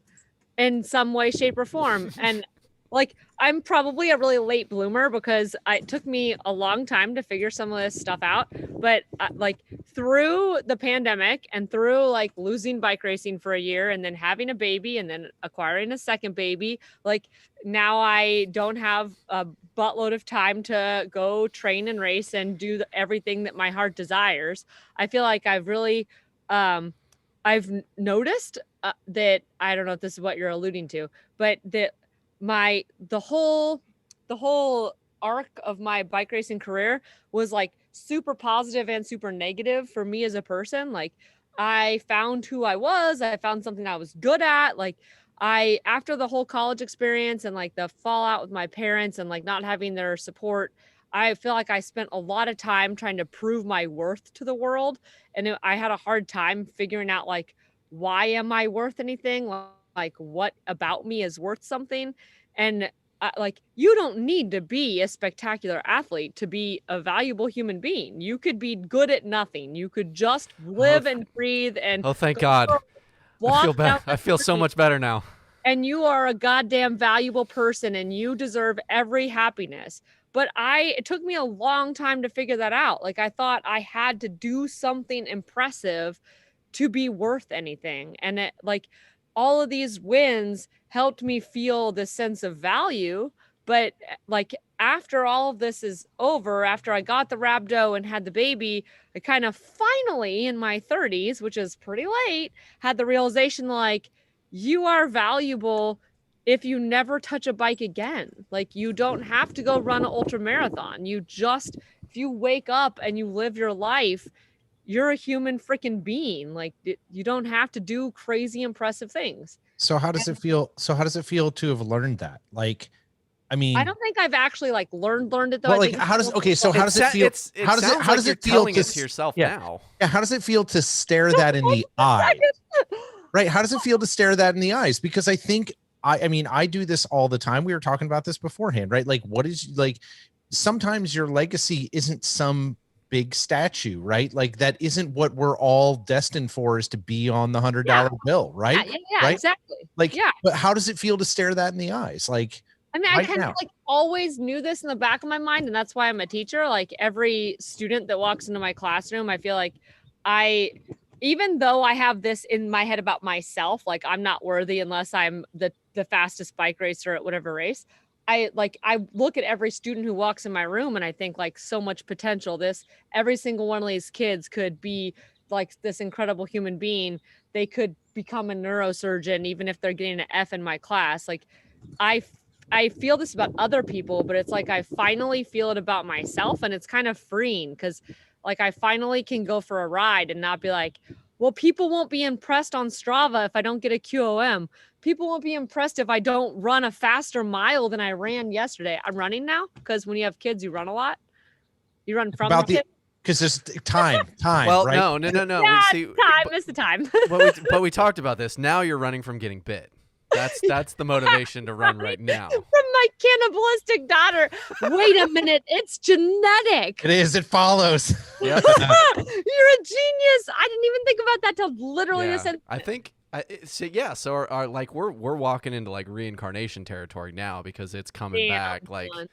in some way, shape, or form. And like, I'm probably a really late bloomer, because it took me a long time to figure some of this stuff out. But like, through the pandemic and through like losing bike racing for a year and then having a baby and then acquiring a second baby, like now I don't have a buttload of time to go train and race and do everything that my heart desires. I feel like I've really, I've noticed that, I don't know if this is what you're alluding to, but that the whole arc of my bike racing career was like super positive and super negative for me as a person. Like, I found who I was, I found something I was good at. Like, after the whole college experience and like the fallout with my parents and like not having their support, I feel like I spent a lot of time trying to prove my worth to the world. And I had a hard time figuring out like, why am I worth anything? Like, what about me is worth something? And like, you don't need to be a spectacular athlete to be a valuable human being. You could be good at nothing. You could just live and breathe and thank God. I feel better. I feel so much better now. And you are a goddamn valuable person, and you deserve every happiness. But it took me a long time to figure that out. Like, I thought I had to do something impressive to be worth anything. And it, like, all of these wins helped me feel this sense of value. But like, after all of this is over, after I got the rhabdo and had the baby, I kind of finally in my 30s, which is pretty late, had the realization like, you are valuable if you never touch a bike again. Like, you don't have to go run an ultra marathon. If you wake up and you live your life, you're a human freaking being. Like, you don't have to do crazy impressive things. So how does it feel? So how does it feel to have learned that? Like, I mean, I don't think I've actually like learned it though. Well, like, how does it feel? How does it feel to yourself now? Yeah, how does it feel to stare that in the eye? Right? How does it feel to stare that in the eyes? Because I think I mean, I do this all the time. We were talking about this beforehand, right? Like, what is, like, sometimes your legacy isn't some big statue, right? Like, that isn't what we're all destined for, is to be on the $100 bill, right? Yeah, right? Exactly. Like, but how does it feel to stare that in the eyes? Like, I mean, I kind of like always knew this in the back of my mind, and that's why I'm a teacher. Like, every student that walks into my classroom, I feel like even though I have this in my head about myself, like, I'm not worthy unless I'm the fastest bike racer at whatever race. I look at every student who walks in my room and I think like, so much potential. Every single one of these kids could be like this incredible human being. They could become a neurosurgeon, even if they're getting an F in my class. Like, I feel this about other people, but it's like, I finally feel it about myself, and it's kind of freeing, because like, I finally can go for a ride and not be like, well, people won't be impressed on Strava if I don't get a QOM. People won't be impressed if I don't run a faster mile than I ran yesterday. I'm running now, because when you have kids, you run a lot. You run from the kids. Because there's time. Well, right? no. Yeah, see, time is the time. but we talked about this. Now you're running from getting bit. That's the motivation to run right now. From my cannibalistic daughter. Wait a minute, it's genetic. It is. It follows. Yep. You're a genius. I didn't even think about that till literally this. I think So our like we're walking into like reincarnation territory now because it's coming Damn, back. Like, son.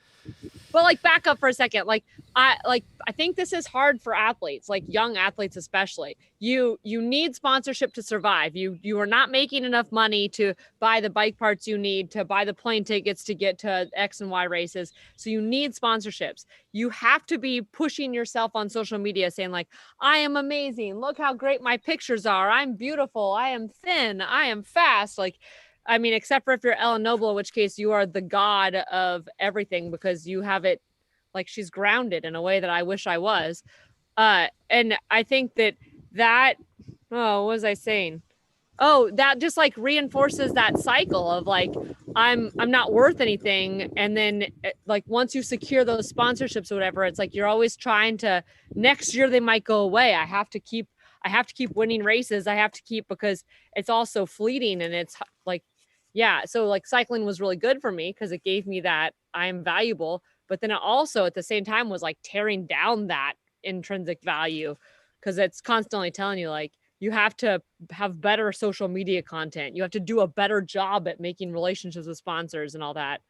But like back up for a second. I think this is hard for athletes, like young athletes especially. You need sponsorship to survive. You are not making enough money to buy the bike parts you need, to buy the plane tickets to get to X and Y races. So you need sponsorships. You have to be pushing yourself on social media saying like, I am amazing. Look how great my pictures are. I'm beautiful. I am thin. I am fast. Like, I mean, except for if you're Ellen Noble, in which case you are the god of everything because you have it, like she's grounded in a way that I wish I was. And I think that what was I saying? Oh, that just like reinforces that cycle of like, I'm not worth anything. And then like once you secure those sponsorships or whatever, it's like you're always trying to, next year they might go away. I have to keep winning races. I have to keep, because it's also fleeting, and it's like, yeah. So like cycling was really good for me because it gave me that I'm valuable, but then it also at the same time was like tearing down that intrinsic value, because it's constantly telling you like, you have to have better social media content. You have to do a better job at making relationships with sponsors and all that.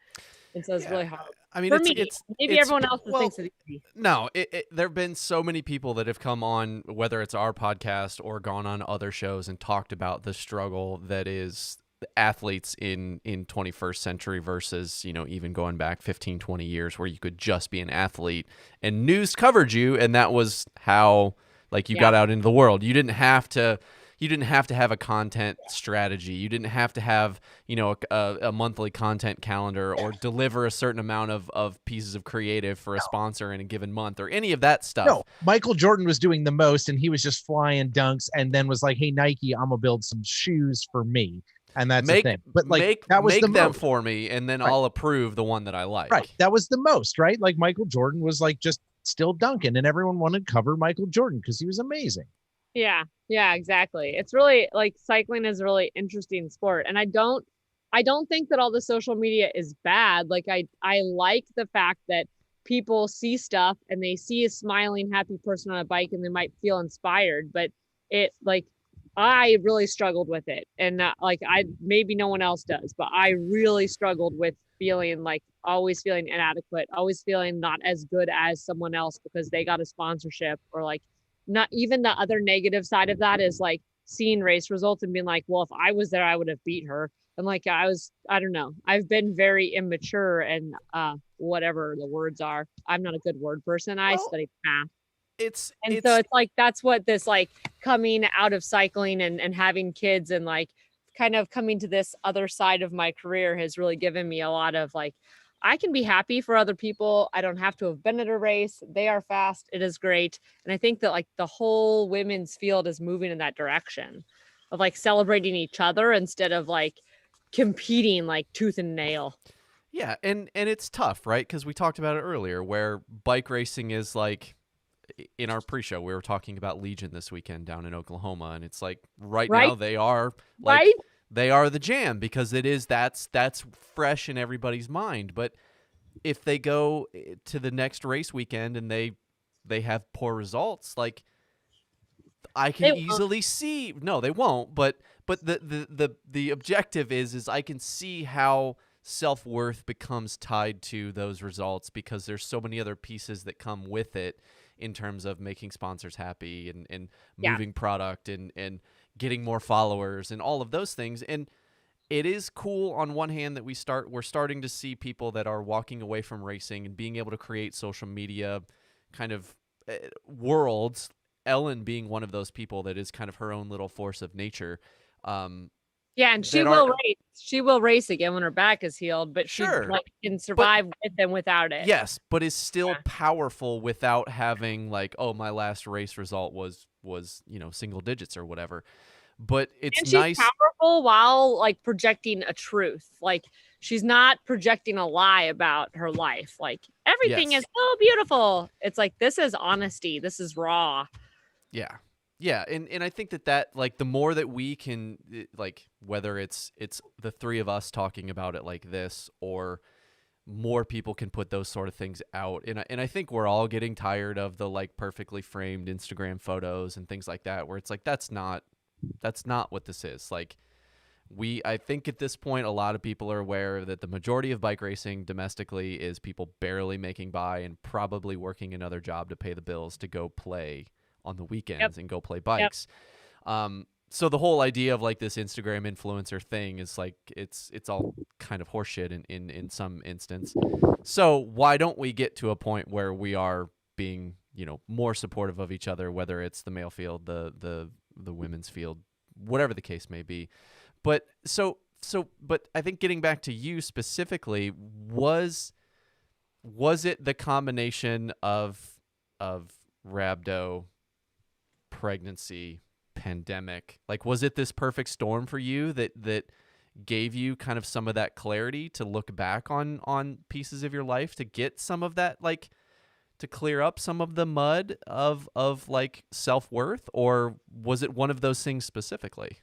And so it's really hard. I mean, For me, maybe everyone else thinks it's easy. No, there have been so many people that have come on, whether it's our podcast or gone on other shows and talked about the struggle that is athletes in 21st century versus, even going back 15, 20 years where you could just be an athlete and news covered you. And that was how like you got out into the world. You didn't have to have a content strategy. You didn't have to have, a monthly content calendar or deliver a certain amount of pieces of creative for a sponsor in a given month or any of that stuff. No, Michael Jordan was doing the most, and he was just flying dunks and then was like, hey, Nike, I'm going to build some shoes for me. And that's the thing. But like, that was make the them most for me, and then I'll approve the one that I like. Right. That was the most, right? Like Michael Jordan was like just still dunking, and everyone wanted to cover Michael Jordan because he was amazing. Yeah, exactly. It's really like cycling is a really interesting sport. And I don't think that all the social media is bad. Like I like the fact that people see stuff and they see a smiling, happy person on a bike and they might feel inspired, but it like, I really struggled with it. And maybe no one else does, but I really struggled with feeling like always feeling inadequate, always feeling not as good as someone else because they got a sponsorship, or like, not even the other negative side of that is like seeing race results and being like, well, if I was there, I would have beat her. And like, I don't know. I've been very immature and whatever the words are. I'm not a good word person. I studied math. So it's like, that's what this like coming out of cycling and having kids and like kind of coming to this other side of my career has really given me a lot of like, I can be happy for other people. I don't have to have been at a race. They are fast. It is great. And I think that like the whole women's field is moving in that direction of like celebrating each other instead of like competing like tooth and nail. Yeah. And it's tough, right? Because we talked about it earlier where bike racing is like, in our pre-show, we were talking about Legion this weekend down in Oklahoma. And it's like right now they are like, they are the jam because that's fresh in everybody's mind. But if they go to the next race weekend and they have poor results, like I can easily see, no, they won't. But the objective is I can see how self-worth becomes tied to those results because there's so many other pieces that come with it in terms of making sponsors happy and moving product and getting more followers and all of those things. And it is cool on one hand that we're starting to see people that are walking away from racing and being able to create social media kind of worlds. Ellen being one of those people that is kind of her own little force of nature. And she will race. She will race again when her back is healed, but she can survive with and without it. Yes, but is still powerful without having like, oh, my last race result was single digits or whatever. But it's nice. She's powerful while like projecting a truth. Like she's not projecting a lie about her life. Like everything is so beautiful. It's like, this is honesty. This is raw. Yeah. Yeah, and I think that like the more that we can like whether it's the three of us talking about it like this or more people can put those sort of things out, and I think we're all getting tired of the like perfectly framed Instagram photos and things like that where it's like that's not That's not what this is. Like, I think at this point, a lot of people are aware that the majority of bike racing domestically is people barely making by and probably working another job to pay the bills to go play on the weekends and go play bikes. So the whole idea of like this Instagram influencer thing is like, it's all kind of horseshit in some instance. So why don't we get to a point where we are being, more supportive of each other, whether it's the male field, the women's field, whatever the case may be. But but I think getting back to you specifically, was it the combination of rhabdo, pregnancy, pandemic? Like, was it this perfect storm for you that gave you kind of some of that clarity to look back on pieces of your life, to get some of that, like, to clear up some of the mud of like self-worth? Or was it one of those things specifically?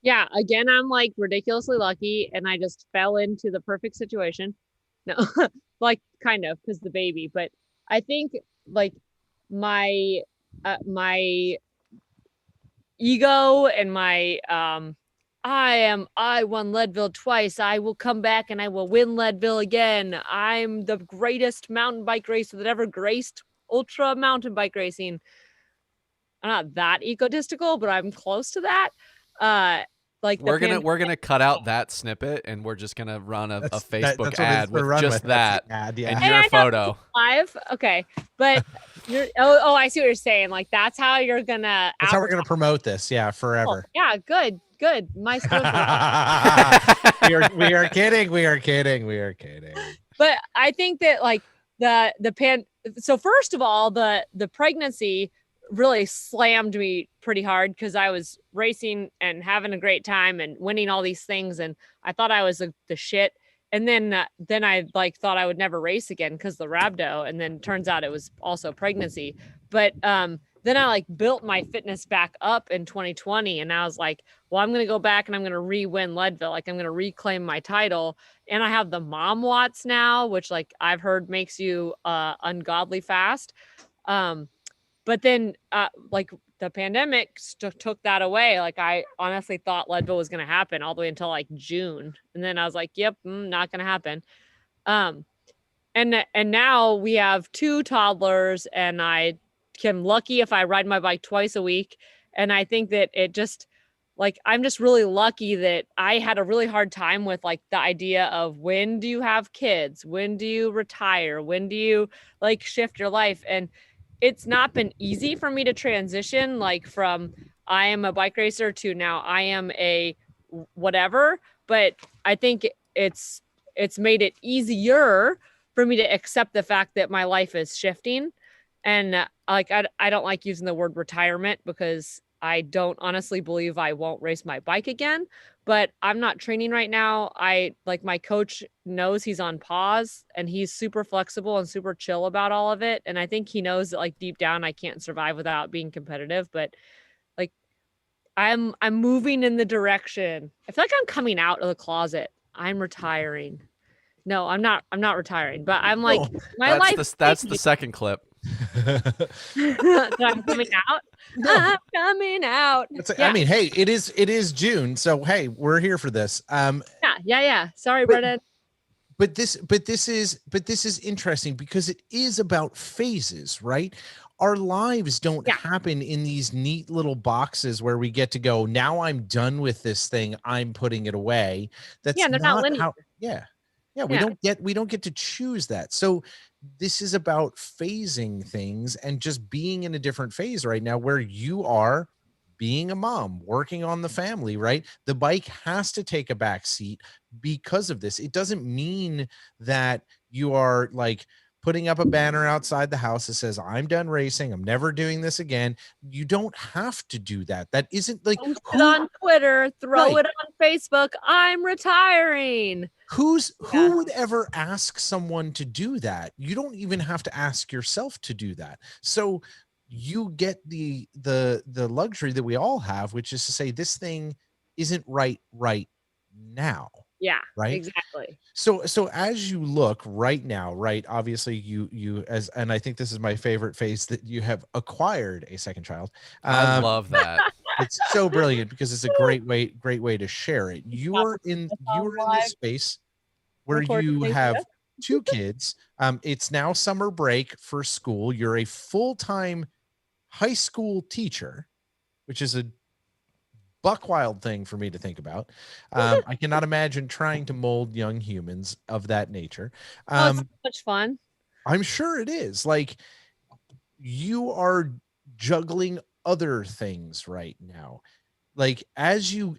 Yeah, again, I'm like ridiculously lucky and I just fell into the perfect situation. No, like kind of, because the baby, but I think like my my ego and my I won Leadville twice. I will come back and I will win Leadville again. I'm the greatest mountain bike racer that ever graced ultra mountain bike racing. I'm not that egotistical, but I'm close to that. Like we're gonna cut out that snippet and we're just gonna run a Facebook ad with just that ad, and your photo live. Okay, but I see what you're saying. Like that's how you're gonna. That's how we're gonna promote this. Yeah, forever. Oh, yeah, good. My we are kidding. We are kidding. But I think that like so first of all, the pregnancy really slammed me pretty hard because I was racing and having a great time and winning all these things, and I thought I was the shit. And then I like thought I would never race again because the rhabdo, and then turns out it was also pregnancy. But then I like built my fitness back up in 2020, and I was like, well, I'm gonna go back and I'm gonna re-win Leadville. Like I'm gonna reclaim my title, and I have the mom watts now, which like I've heard makes you ungodly fast. But then, like the pandemic took that away. Like I honestly thought Leadville was going to happen all the way until like June, and then I was like, "Yep, not going to happen." And now we have 2 toddlers, and I am lucky if I ride my bike twice a week. And I think that it just like I'm just really lucky that I had a really hard time with like the idea of when do you have kids, when do you retire, when do you like shift your life, and it's not been easy for me to transition like from I am a bike racer to now I am a whatever, but I think it's made it easier for me to accept the fact that my life is shifting. And like I don't like using the word retirement because I don't honestly believe I won't race my bike again, but I'm not training right now. I like my coach knows he's on pause and he's super flexible and super chill about all of it. And I think he knows that like deep down I can't survive without being competitive, but like I'm moving in the direction. I feel like I'm coming out of the closet. I'm retiring. No, I'm not retiring, but I'm like that's the second clip. I'm coming out. No. I'm coming out. I mean, hey, it is June, so hey, we're here for this. Yeah. Sorry, Brennan. But this is interesting because it is about phases, right? Our lives don't happen in these neat little boxes where we get to go, now I'm done with this thing, I'm putting it away. That's they're not linear. We don't get to choose that. So this is about phasing things and just being in a different phase right now where you are being a mom, working on the family, right? The bike has to take a back seat because of this. It doesn't mean that you are like putting up a banner outside the house that says, I'm done racing, I'm never doing this again. You don't have to do that. That isn't like post it on Twitter, throw it on Facebook, I'm retiring. Who would ever ask someone to do that? You don't even have to ask yourself to do that. So you get the luxury that we all have, which is to say this thing isn't right now. Yeah, right. Exactly. So as you look right now, right, obviously and I think this is my favorite phase, that you have acquired a second child. I love that. It's so brilliant because it's a great way to share it. You're in this space where you have two kids. It's now summer break for school. You're a full-time high school teacher, which is a buck wild thing for me to think about. I cannot imagine trying to mold young humans of that nature. Oh, it's so much fun. I'm sure it is. Like, you are juggling other things right now. Like, as you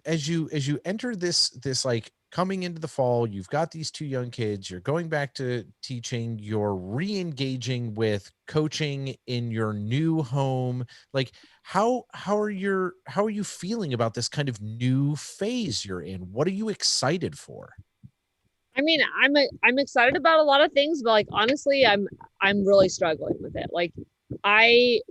enter this like coming into the fall, you've got these two young kids, you're going back to teaching, you're re-engaging with coaching in your new home. Like, how are you feeling about this kind of new phase you're in? What are you excited for? I mean, I'm excited about a lot of things, but like honestly, I'm really struggling with it. Like I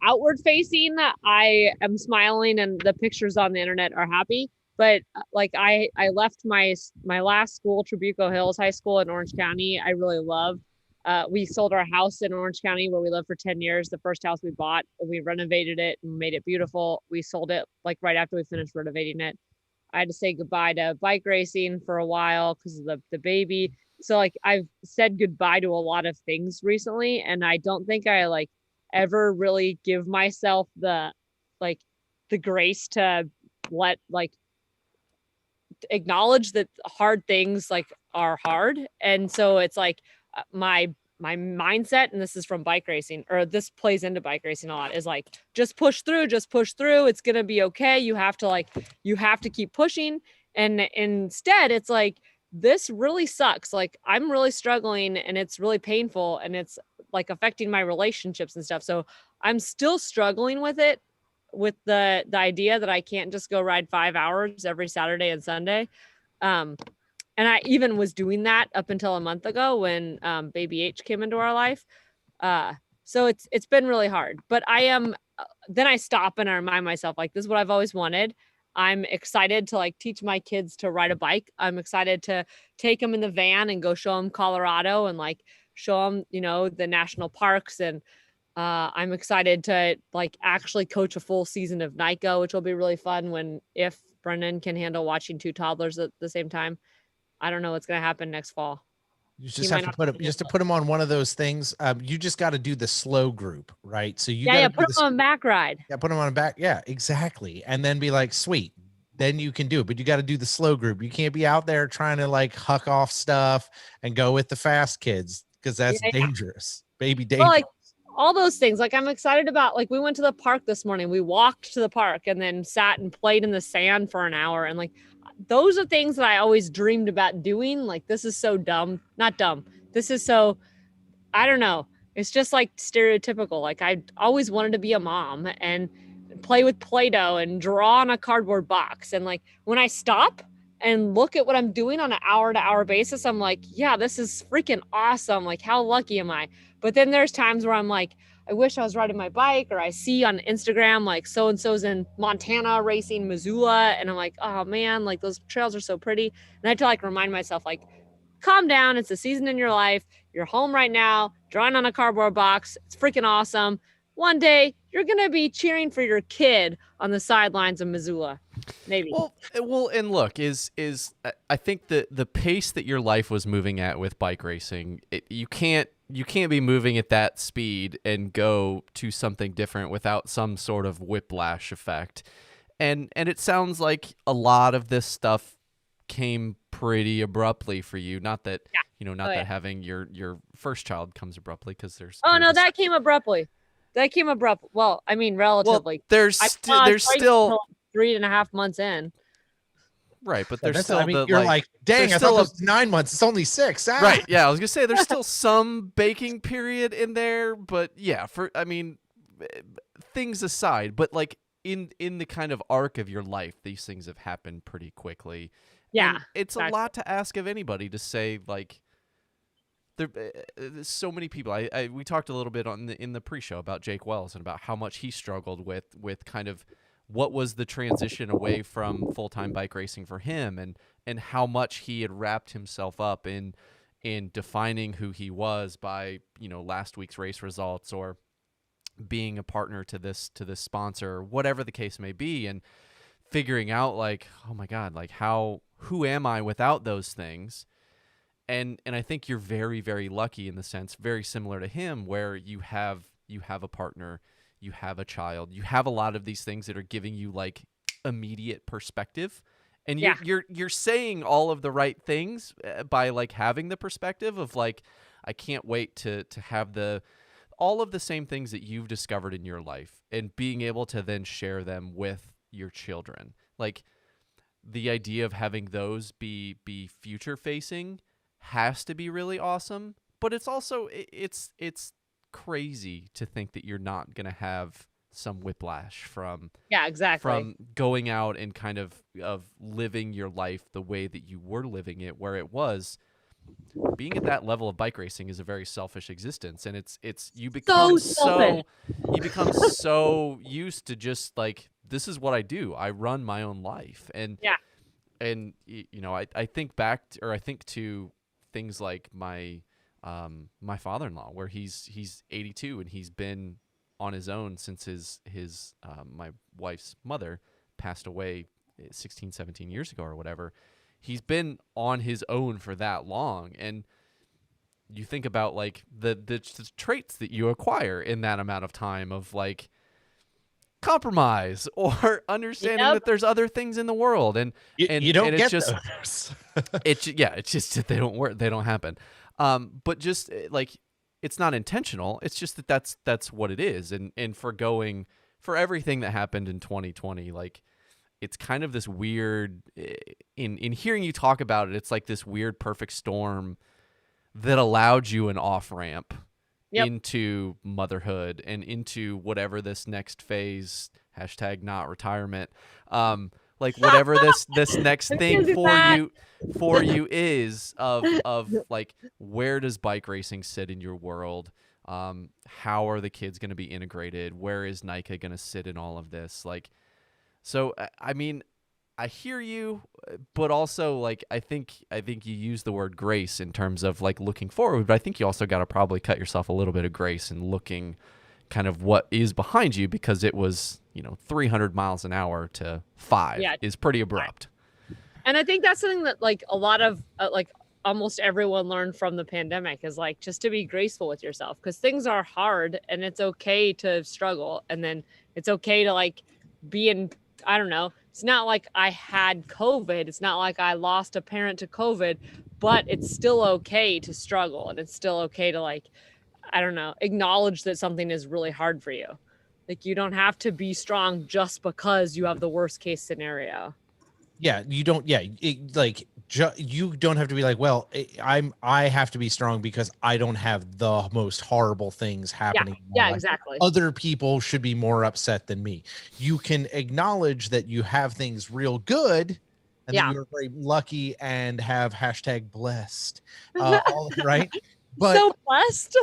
outward facing, I am smiling and the pictures on the internet are happy. But like I left my last school, Trabuco Hills High School in Orange County. I really love. We sold our house in Orange County where we lived for 10 years. The first house we bought, and we renovated it and made it beautiful. We sold it like right after we finished renovating it. I had to say goodbye to bike racing for a while because of the baby. So like I've said goodbye to a lot of things recently, and I don't think I like ever really give myself the like the grace to let like acknowledge that hard things like are hard. And so it's like my mindset, and this is from bike racing, or this plays into bike racing a lot, is like just push through, it's gonna be okay. You have to keep pushing. And instead it's like, this really sucks, like I'm really struggling and it's really painful and it's like affecting my relationships and stuff. So I'm still struggling with it, with the idea that I can't just go ride 5 hours every Saturday and Sunday. And I even was doing that up until a month ago when baby H came into our life. So it's been really hard, but I am, then I stop and I remind myself, like, this is what I've always wanted. I'm excited to like teach my kids to ride a bike. I'm excited to take them in the van and go show them Colorado and like show them, the national parks. And I'm excited to like actually coach a full season of NICO, which will be really fun if Brendan can handle watching two toddlers at the same time. I don't know what's going to happen next fall. You just have to put them on one of those things. You just got to do the slow group, right? So you got to put them on a back ride. Yeah, put them on a back. Yeah, exactly. And then be like, sweet, then you can do it. But you got to do the slow group. You can't be out there trying to like huck off stuff and go with the fast kids, because that's dangerous. Baby dangerous. Well, like all those things. Like I'm excited about, like we went to the park this morning. We walked to the park and then sat and played in the sand for an hour. And like, those are things that I always dreamed about doing. Like, this is so dumb, not dumb. This is so, I don't know. It's just like stereotypical. Like I always wanted to be a mom and play with Play-Doh and draw on a cardboard box. And like, when I stop and look at what I'm doing on an hour to hour basis, I'm like, yeah, this is freaking awesome. Like, how lucky am I? But then there's times where I'm like, I wish I was riding my bike, or I see on Instagram, like so-and-so's in Montana racing Missoula. And I'm like, oh man, like those trails are so pretty. And I have to like remind myself, like, calm down. It's a season in your life. You're home right now, drawing on a cardboard box. It's freaking awesome. One day you're going to be cheering for your kid on the sidelines of Missoula. Maybe. Well, and look, I think the pace that your life was moving at with bike racing, you can't be moving at that speed and go to something different without some sort of whiplash effect. And it sounds like a lot of this stuff came pretty abruptly for you. Not that, that having your first child comes abruptly, because there's. Oh no, that came abruptly. Well, I mean, relatively. Well, there's still 3.5 months in. Right, but there's still you're like, dang, I thought it was 9 months. It's only 6. Ah. Right, yeah, I was gonna say there's still some baking period in there, but yeah, things aside, but like in the kind of arc of your life, these things have happened pretty quickly. Yeah, and it's a lot to ask of anybody to say, like, there's so many people. We talked a little bit in the pre-show about Jake Wells and about how much he struggled with kind of what was the transition away from full-time bike racing for him, and how much he had wrapped himself up in defining who he was by, last week's race results, or being a partner to this sponsor, whatever the case may be, and figuring out like, oh my God, like who am I without those things? And I think you're very, very lucky in the sense, very similar to him, where you have a partner, you have a child, you have a lot of these things that are giving you like immediate perspective. And Yeah. you're saying all of the right things by like having the perspective of like, I can't wait to have all of the same things that you've discovered in your life and being able to then share them with your children. Like the idea of having those be future facing has to be really awesome, but it's also it's crazy to think that you're not going to have some whiplash from exactly going out and kind of living your life the way that you were living it, where it was being at that level of bike racing is a very selfish existence, and it's you become you become so used to just like, this is what I do. I run my own life. And you know, I think back to, or I think to things like my my father-in-law, where he's 82 and he's been on his own since his my wife's mother passed away 16, 17 years ago or whatever. He's been on his own for that long. And you think about like the traits that you acquire in that amount of time of like compromise or understanding that there's other things in the world, and you don't get just those. it's just that they don't work, they don't happen. But just like, it's not intentional. It's just that that's what it is. And for everything that happened in 2020, like, it's kind of this weird, in hearing you talk about it, it's like this weird perfect storm that allowed you an off ramp into motherhood and into whatever this next phase, hashtag not retirement, like whatever this next thing for you is of like, where does bike racing sit in your world? How are the kids going to be integrated? Where is Nika going to sit in all of this? Like, so, I mean, I hear you, but also like, I think you use the word grace in terms of like looking forward, but I think you also got to probably cut yourself a little bit of grace and looking kind of what is behind you, because it was, 300 miles an hour to 5 is pretty abrupt. And I think that's something that like a lot of like almost everyone learned from the pandemic, is like just to be graceful with yourself, because things are hard and it's okay to struggle. And then it's okay to like be in, I don't know, it's not like I had COVID. It's not like I lost a parent to COVID, but it's still okay to struggle. And it's still okay to like, I don't know, acknowledge that something is really hard for you. Like, you don't have to be strong just because you have the worst case scenario. Yeah, you don't. Yeah, you don't have to be like, well, I have to be strong because I don't have the most horrible things happening. Yeah, exactly. Other people should be more upset than me. You can acknowledge that you have things real good, and that you're very lucky and have hashtag blessed, right? But so blessed.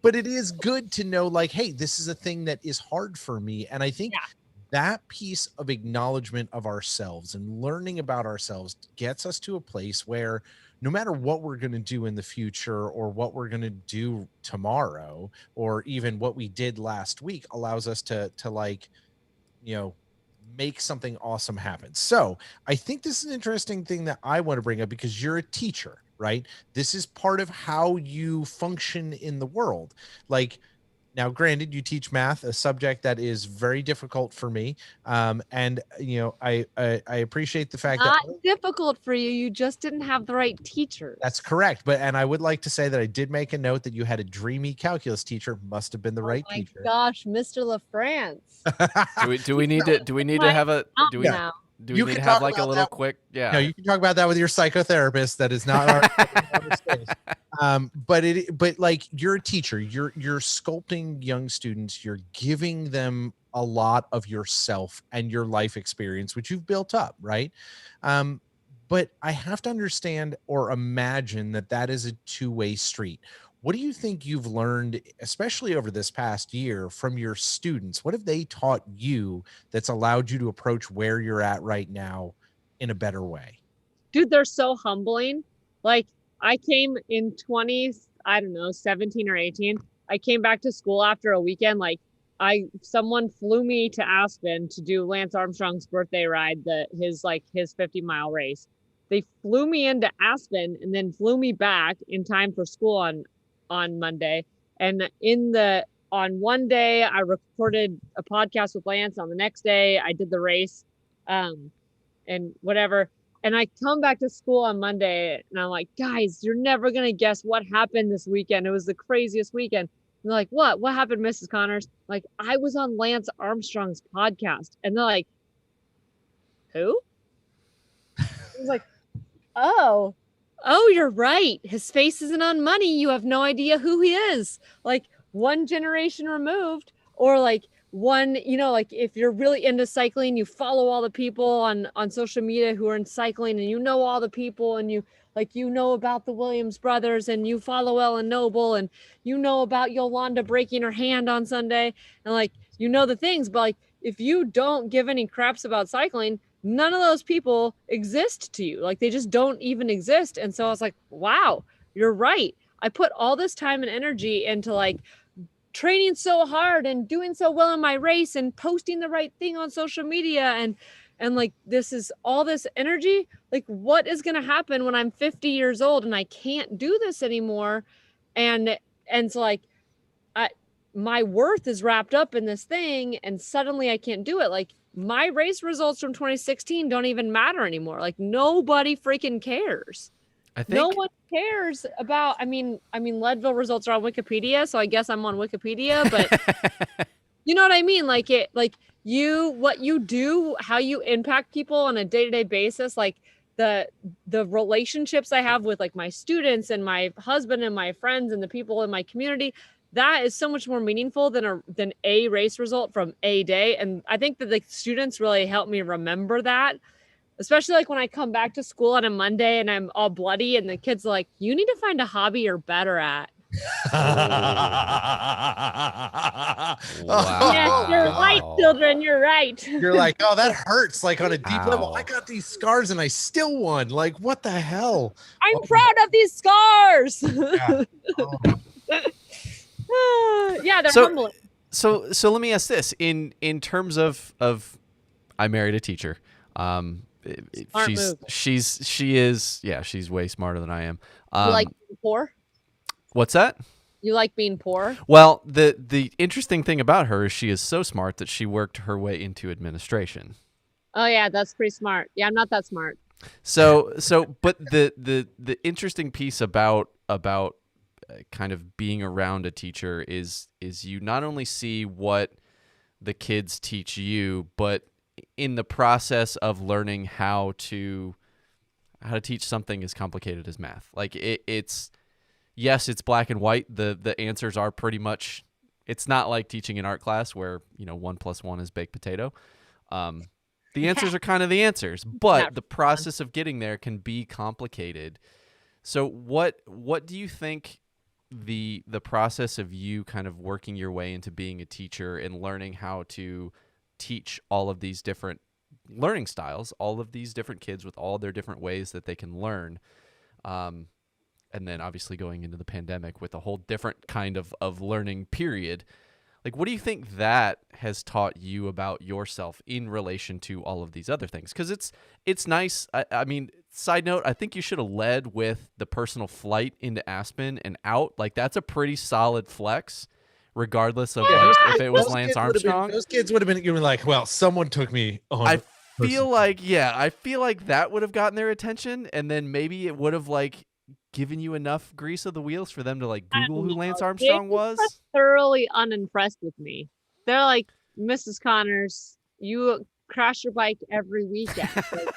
but it is good to know, like, hey, this is a thing that is hard for me, and I think that piece of acknowledgement of ourselves and learning about ourselves gets us to a place where no matter what we're going to do in the future, or what we're going to do tomorrow, or even what we did last week, allows us to like, make something awesome happen. So I think this is an interesting thing that I want to bring up, because you're a teacher, right? This is part of how you function in the world. Like, now, granted, you teach math, a subject that is very difficult for me. And, I appreciate the fact that not difficult for you. You just didn't have the right teacher. That's correct. And I would like to say that I did make a note that you had a dreamy calculus teacher. Must have been the right teacher. Gosh, Mr. LaFrance. do we need to have a, do we need to have like a little quick? Yeah. No, you can talk about that with your psychotherapist. That is not our space. But like, you're a teacher, you're sculpting young students, you're giving them a lot of yourself and your life experience, which you've built up, right? But I have to understand or imagine that is a two-way street. What do you think you've learned, especially over this past year, from your students? What have they taught you that's allowed you to approach where you're at right now in a better way? Dude, they're so humbling. Like, I came in 17 or 18, I came back to school after a weekend. Like someone flew me to Aspen to do Lance Armstrong's birthday ride, his 50-mile race. They flew me into Aspen and then flew me back in time for school on Monday. And on one day I recorded a podcast with Lance. On the next day I did the race, and whatever. And I come back to school on Monday and I'm like, guys, you're never going to guess what happened this weekend. It was the craziest weekend. And they're like, what happened, Mrs. Connors? Like, I was on Lance Armstrong's podcast. And they're like, who? I was like, oh, you're right. His face isn't on money. You have no idea who he is. Like, one generation removed, or like one, like if you're really into cycling, you follow all the people on social media who are in cycling, and you know all the people, and you know about the Williams brothers, and you follow Ellen Noble, and you know about Yolanda breaking her hand on Sunday, and like, the things. But like, if you don't give any craps about cycling, none of those people exist to you. Like, they just don't even exist. And so I was like, wow, you're right. I put all this time and energy into like training so hard and doing so well in my race and posting the right thing on social media, and like, this is all this energy. Like, what is going to happen when I'm 50 years old and I can't do this anymore? And so like, my worth is wrapped up in this thing, and suddenly I can't do it. Like, my race results from 2016 don't even matter anymore. Like, nobody freaking cares. I think no one cares about, I mean, Leadville results are on Wikipedia, so I guess I'm on Wikipedia, but you know what I mean? Like, what you do, how you impact people on a day-to-day basis, like the relationships I have with like my students and my husband and my friends and the people in my community, that is so much more meaningful than a race result from a day. And I think that the students really help me remember that. Especially like when I come back to school on a Monday and I'm all bloody, and the kids are like, you need to find a hobby you're better at. Wow. Yes, you're right, children. You're right. You're like, oh, that hurts. Like, on a deep Ow. level, I got these scars and I still won. Like, what the hell? I'm proud of these scars. Yeah. Yeah, they're So- humbling. So let me ask this: in terms of I married a teacher. Smart move. She's way smarter than I am. You like being poor? What's that? You like being poor? Well, the interesting thing about her is she is so smart that she worked her way into administration. Oh yeah, that's pretty smart. Yeah, I'm not that smart. So but the interesting piece about kind of being around a teacher is you not only see what the kids teach you, but in the process of learning how to teach something as complicated as math. Like, it's black and white. The answers are pretty much, it's not like teaching an art class where 1 + 1 is baked potato. The answers are kind of the answers, but the process of getting there can be complicated. So what do you think the process of you kind of working your way into being a teacher and learning how to teach all of these different learning styles, all of these different kids with all their different ways that they can learn, and then obviously going into the pandemic with a whole different kind of learning period, like, what do you think that has taught you about yourself in relation to all of these other things? Because it's nice. I mean, side note, I think you should have led with the personal flight into Aspen and out. Like, that's a pretty solid flex, regardless of like, if it was Lance Armstrong. Those kids would have been, you'd be like, well, someone took me on. I feel like that would have gotten their attention, and then maybe it would have like given you enough grease of the wheels for them to like Google who Lance Armstrong was. Thoroughly unimpressed with me. They're like, Mrs. Connors, you crash your bike every weekend. Like,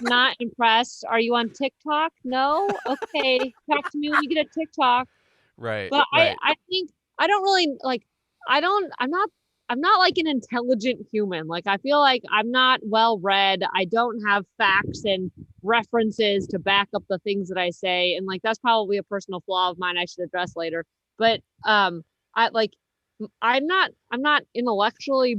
not impressed. Are you on TikTok? No? Okay. Talk to me when you get a TikTok. Right. But right. I think I don't really like, I'm not like an intelligent human. Like, I feel like I'm not well read. I don't have facts and references to back up the things that I say. And like, that's probably a personal flaw of mine I should address later. But I'm not intellectually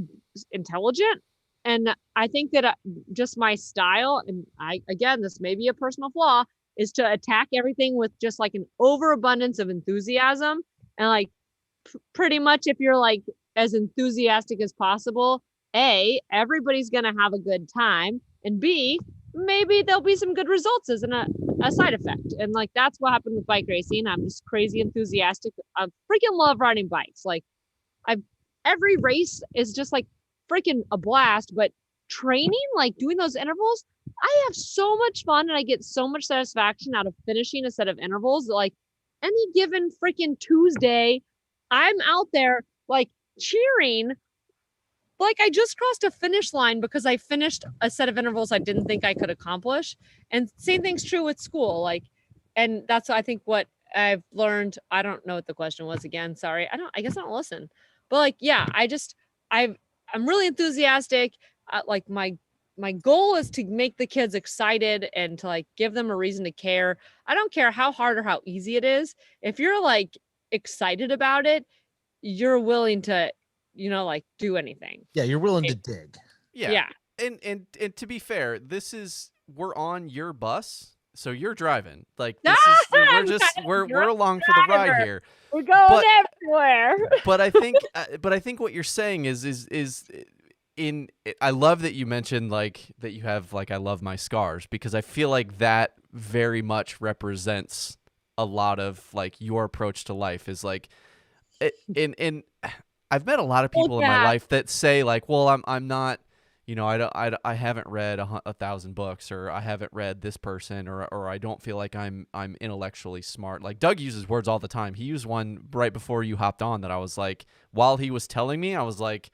intelligent. And I think that just my style, and again, this may be a personal flaw, is to attack everything with just like an overabundance of enthusiasm and like pretty much if you're like as enthusiastic as possible, A, everybody's going to have a good time, and B, maybe there'll be some good results as a side effect. And like, that's what happened with bike racing. I'm just crazy enthusiastic. I freaking love riding bikes. Like every race is just like freaking a blast, but training, like doing those intervals, I have so much fun and I get so much satisfaction out of finishing a set of intervals. Like any given freaking Tuesday, I'm out there like cheering. Like I just crossed a finish line because I finished a set of intervals I didn't think I could accomplish. And same thing's true with school. Like, and that's I think what I've learned. I don't know what the question was again. Sorry. I guess I don't listen. But like, yeah, I'm really enthusiastic. Like my goal is to make the kids excited and to like give them a reason to care. I don't care how hard or how easy it is. If you're like excited about it, you're willing to, like do anything. Yeah, you're willing to dig. Yeah. And to be fair, we're on your bus, so you're driving. Like this is we're along for the ride here. We're going everywhere. But I think what you're saying is I love that you mentioned like that you have like I love my scars, because I feel like that very much represents a lot of like your approach to life is like in I've met a lot of people in my life that say like, well, I'm not, I haven't read 1,000 books, or I haven't read this person, or I don't feel like I'm intellectually smart. Like Doug uses words all the time. He used one right before you hopped on that I was like, while he was telling me, I was like,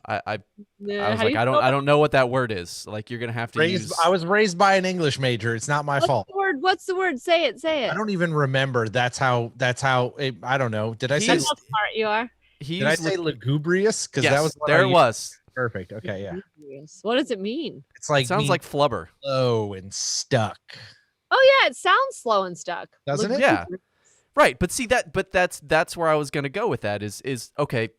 I was like, I don't know what that word is. Like you're gonna have to use. I was raised by an English major. It's not my fault. What's the word? Say it. I don't even remember. That's how. I don't know. Did I say? That's how smart you are. Did I say lugubrious? Because yes, that was there it was. Perfect. Okay, yeah. What does it mean? It's like sounds like flubber. Slow and stuck. Oh yeah, it sounds slow and stuck. Doesn't it? Yeah. Right, but see that's where I was gonna go with that is okay.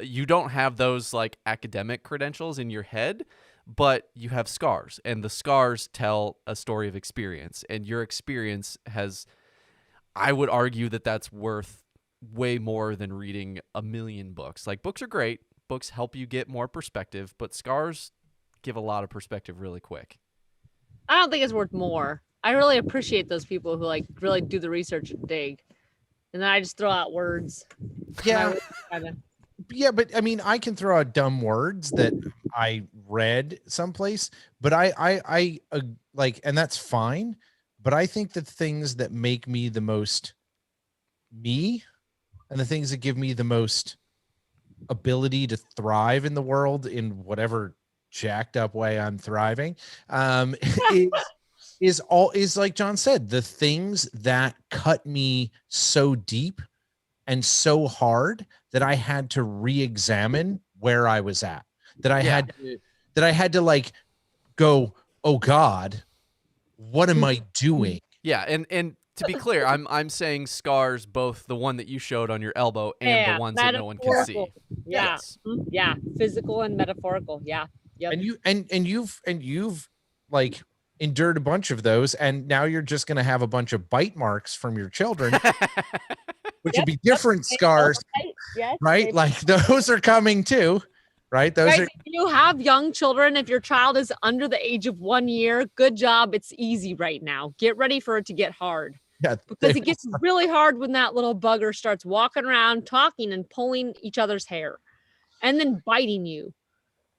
You don't have those like academic credentials in your head, but you have scars, and the scars tell a story of experience, and your experience has. I would argue that that's worth way more than reading a million books. Like books are great. Books help you get more perspective, but scars give a lot of perspective really quick. I don't think it's worth more. I really appreciate those people who like really do the research and dig. And then I just throw out words. Yeah. Yeah, but I mean, I can throw out dumb words that I read someplace, but I like, and that's fine. But I think the things that make me the most me, and the things that give me the most ability to thrive in the world in whatever jacked up way I'm thriving, is like John said, the things that cut me so deep and so hard that I had to re-examine where I was at, that I had to like go, oh God, what am I doing? Yeah. And to be clear, I'm saying scars, both the one that you showed on your elbow and the ones that no one can see. Yeah. Yes. Yeah. Physical and metaphorical. Yeah. Yep. And you've like endured a bunch of those, and now you're just going to have a bunch of bite marks from your children, which would be different scars, yes, right? Like those are coming too, right? Those are. If you have young children, if your child is under the age of 1 year, good job. It's easy right now. Get ready for it to get hard. Yeah, because it gets really hard when that little bugger starts walking around, talking and pulling each other's hair and then biting you.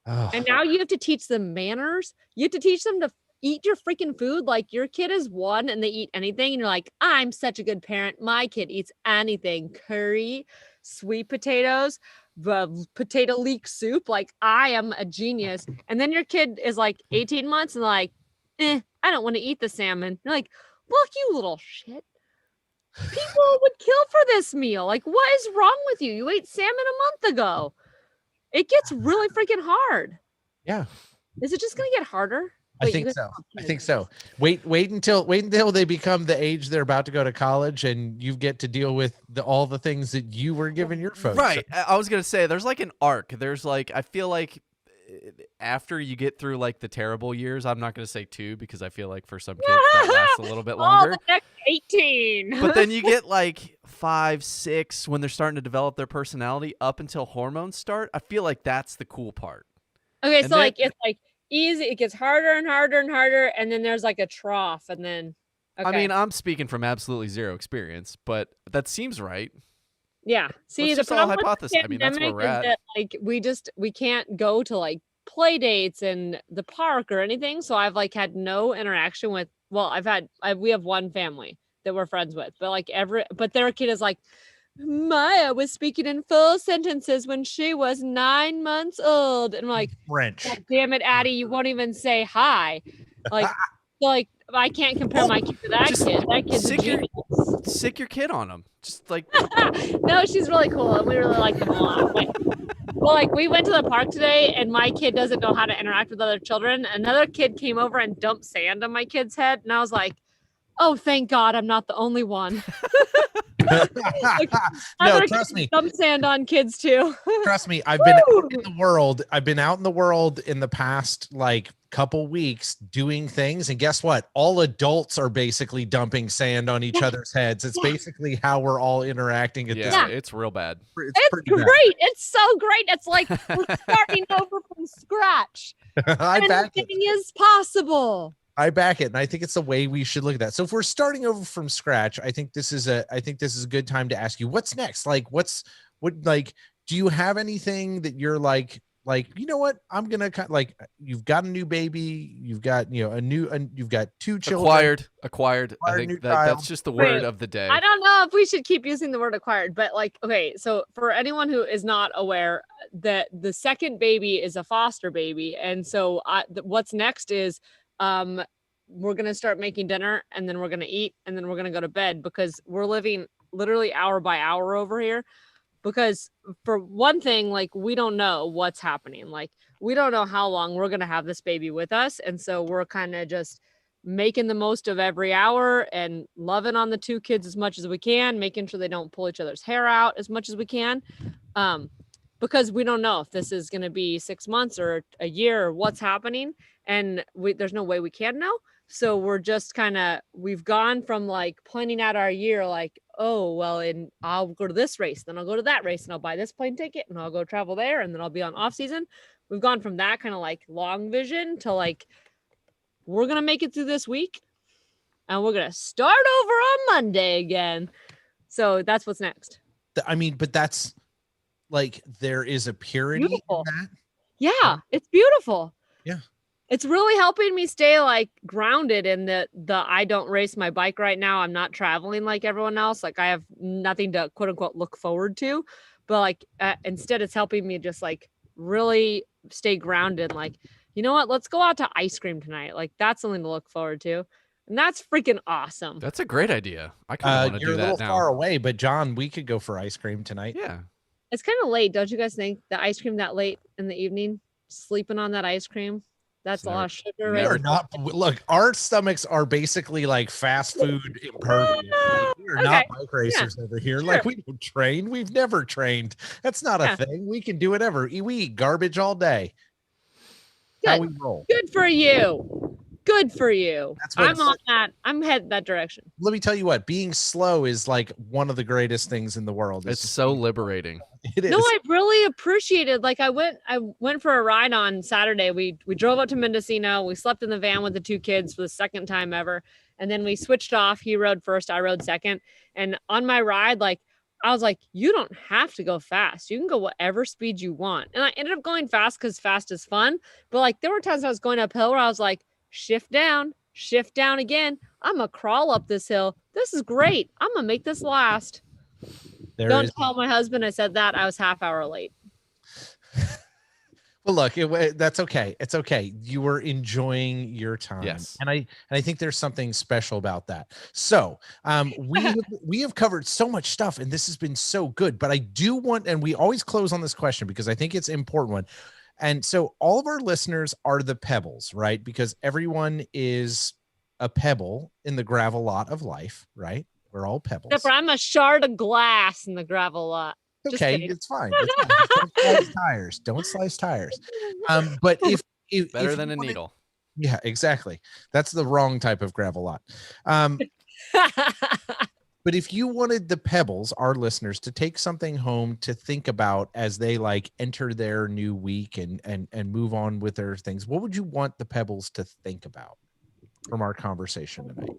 Oh. And now you have to teach them manners. You have to teach them to eat your freaking food. Like your kid is 1 and they eat anything. And you're like, I'm such a good parent. My kid eats anything. Curry, sweet potatoes, potato leek soup. Like I am a genius. And then your kid is like 18 months and like, I don't want to eat the salmon. You're like, look, you little shit. People would kill for this meal. Like, what is wrong with you? You ate salmon a month ago. It gets really freaking hard. Yeah. Is it just going to get harder? I think so. Wait until they become the age they're about to go to college, and you get to deal with all the things that you were giving your folks. Right. I was going to say, there's like an arc. There's like, I feel like after you get through like the terrible years, I'm not going to say 2 because I feel like for some kids that lasts a little bit longer. The next 18. But then you get like 5, 6, when they're starting to develop their personality up until hormones start, I feel like that's the cool part. Okay, And so like it's like easy, it gets harder and harder and harder, and then there's like a trough, and then okay. I mean, I'm speaking from absolutely zero experience, but that seems right. Yeah. See, Let's the just all problem with the hypothesize. I mean, that's where pandemic we're is at. that like we can't go to like play dates and the park or anything. So I've like had no interaction with. Well, we have one family that we're friends with, but like but their kid is like, Maya was speaking in full sentences when she was 9 months old, and I'm like, French. God damn it, Addie, you won't even say hi, like. Like I can't compare my kid to that kid. That kid's a genius. Sick your kid on them. Just like no, she's really cool, and we really like them a lot. Well, like we went to the park today, and my kid doesn't know how to interact with other children. Another kid came over and dumped sand on my kid's head, and I was like, "Oh, thank God, I'm not the only one." Like, no, trust me. Dump sand on kids too. Trust me, I've been out in the world. I've been out in the world in the past like couple weeks doing things, and guess what? All adults are basically dumping sand on each other's heads. It's basically how we're all interacting at this. It's real bad. It's great. Bad. It's so great. It's like we're starting over from scratch. Anything is possible. I back it, and I think it's the way we should look at that. So if we're starting over from scratch, I think this is a good time to ask you what's next. Like, do you have anything that you're like, you know what, I'm gonna like, you've got a new baby, you've got, you've got 2 children, acquired. I think that's just the word of the day. I don't know if we should keep using the word acquired, but like, okay, so for anyone who is not aware, that the second baby is a foster baby, and so what's next is we're going to start making dinner, and then we're going to eat, and then we're going to go to bed, because we're living literally hour by hour over here. Because for one thing, like, we don't know what's happening. Like, we don't know how long we're going to have this baby with us. And so we're kind of just making the most of every hour and loving on the 2 kids as much as we can, making sure they don't pull each other's hair out as much as we can. Because we don't know if this is going to be 6 months or a year or what's happening. And there's no way we can know. So we're just we've gone from like planning out our year, like, oh, well, and I'll go to this race, then I'll go to that race, and I'll buy this plane ticket, and I'll go travel there, and then I'll be on off season. We've gone from that kind of like long vision to like, we're going to make it through this week, and we're going to start over on Monday again. So that's what's next. I mean, but that's like, there is a purity in that. Yeah, it's beautiful. Yeah. It's really helping me stay like grounded in the I don't race my bike right now. I'm not traveling like everyone else. Like, I have nothing to quote unquote look forward to, but like instead it's helping me just like really stay grounded. Like, you know what? Let's go out to ice cream tonight. Like, that's something to look forward to. And that's freaking awesome. That's a great idea. I kind of want to do that now. You're a little far away, but John, we could go for ice cream tonight. Yeah. It's kind of late. Don't you guys think? The ice cream that late in the evening, sleeping on that ice cream. That's a lot of sugar. Right? Look, our stomachs are basically like fast food impervious. Like, we're not bike racers over here. Sure. Like, we don't train. We've never trained. That's not a thing. We can do whatever. We eat garbage all day. Good. How we roll. Good for you. Good for you. I'm on that. I'm heading that direction. Let me tell you what, being slow is like one of the greatest things in the world. It's so liberating. It is. No, I really appreciated. Like, I went for a ride on Saturday. We drove up to Mendocino. We slept in the van with the 2 kids for the second time ever. And then we switched off. He rode first, I rode second. And on my ride, like, I was like, you don't have to go fast. You can go whatever speed you want. And I ended up going fast because fast is fun. But like, there were times I was going uphill where I was like, shift down again. I'm gonna crawl up this hill. This is great. I'm gonna make this last. Don't tell my husband I said that. I was half hour late. Well, look, that's okay. It's okay. You were enjoying your time. Yes. And I think there's something special about that. So we have covered so much stuff, and this has been so good, but I do want, and we always close on this question because I think it's an important one. And so all of our listeners are the pebbles, right? Because everyone is a pebble in the gravel lot of life, right? We're all pebbles. Except for I'm a shard of glass in the gravel lot. Okay, it's fine. It's fine. Don't slice tires. Don't slice tires. But if better than a needle. Yeah, exactly. That's the wrong type of gravel lot. But if you wanted the pebbles, our listeners, to take something home to think about as they like enter their new week and move on with their things, what would you want the pebbles to think about from our conversation tonight?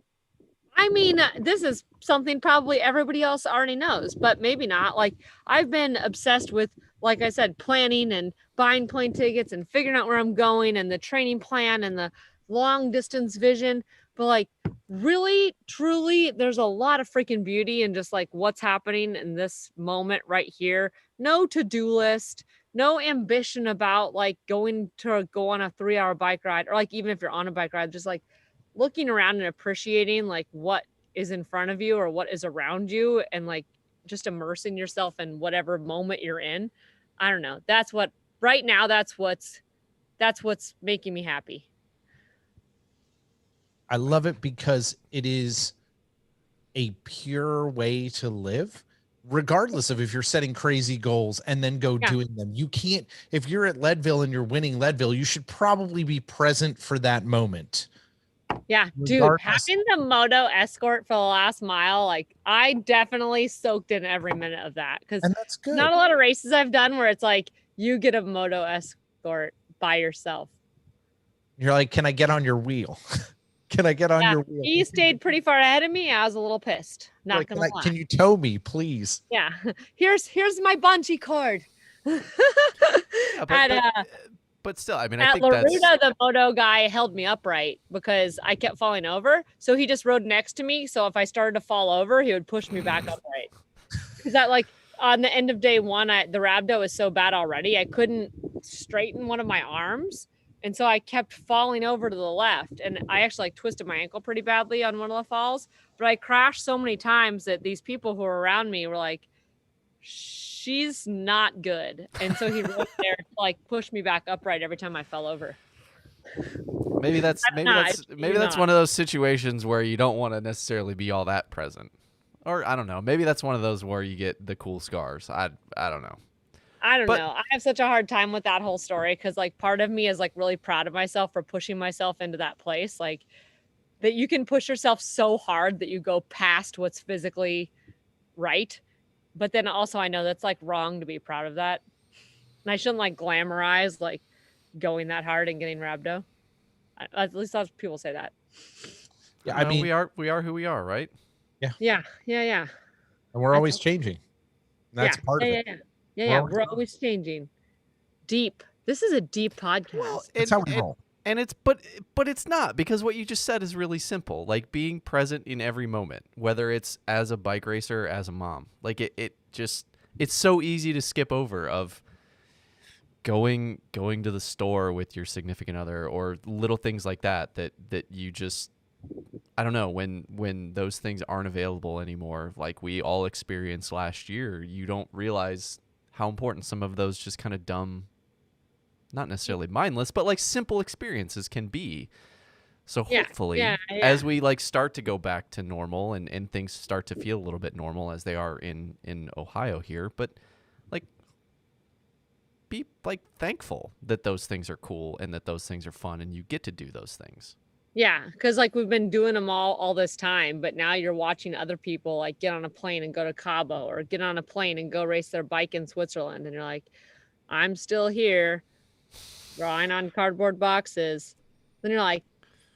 I mean, this is something probably everybody else already knows, but maybe not. Like, I've been obsessed with, like I said, planning and buying plane tickets and figuring out where I'm going and the training plan and the long distance vision. But like, really, truly, there's a lot of freaking beauty in just like what's happening in this moment right here. No to-do list, no ambition about like going to go on a 3-hour bike ride, or like even if you're on a bike ride, just like looking around and appreciating like what is in front of you or what is around you, and like just immersing yourself in whatever moment you're in. I don't know. That's what right now, that's what's making me happy. I love it because it is a pure way to live, regardless of if you're setting crazy goals and then doing them. You can't, if you're at Leadville and you're winning Leadville, you should probably be present for that moment. Yeah, dude, having the moto escort for the last mile, like I definitely soaked in every minute of that, because that's good. Not a lot of races I've done where it's like you get a moto escort by yourself. You're like, can I get on your wheel? Can I get on your wheel? He stayed pretty far ahead of me. I was a little pissed. Not gonna lie. Can you tow me, please? Yeah. Here's my bungee cord. But still, I mean, at I think Larissa, the moto guy held me upright because I kept falling over. So he just rode next to me. So if I started to fall over, he would push me back upright. Because that, like, on the end of day one, the rhabdo was so bad already, I couldn't straighten one of my arms. And so I kept falling over to the left. And I actually like twisted my ankle pretty badly on one of the falls. But I crashed so many times that these people who were around me were like, she's not good. And so he rode there to like push me back upright every time I fell over. Maybe that's one of those situations where you don't want to necessarily be all that present. Or I don't know. Maybe that's one of those where you get the cool scars. I don't know. I don't know. I have such a hard time with that whole story because like part of me is like really proud of myself for pushing myself into that place. Like that you can push yourself so hard that you go past what's physically right. But then also I know that's like wrong to be proud of that. And I shouldn't like glamorize like going that hard and getting rhabdo. At least that's people say that. Yeah, I mean we are who we are, right? Yeah. And we're always changing. That's part of it. Yeah, we're always changing. Deep. This is a deep podcast. Well, that's how we roll. And it's but it's not, because what you just said is really simple. Like being present in every moment, whether it's as a bike racer or as a mom. Like it's so easy to skip over of going to the store with your significant other or little things like that you just, I don't know, when those things aren't available anymore, like we all experienced last year, you don't realize how important some of those just kind of dumb, not necessarily mindless, but like simple experiences can be. So hopefully as we like start to go back to normal and things start to feel a little bit normal as they are in Ohio here, but like be like thankful that those things are cool and that those things are fun and you get to do those things. Yeah, because like we've been doing them all this time, but now you're watching other people like get on a plane and go to Cabo or get on a plane and go race their bike in Switzerland. And you're like, I'm still here drawing on cardboard boxes. Then you're like,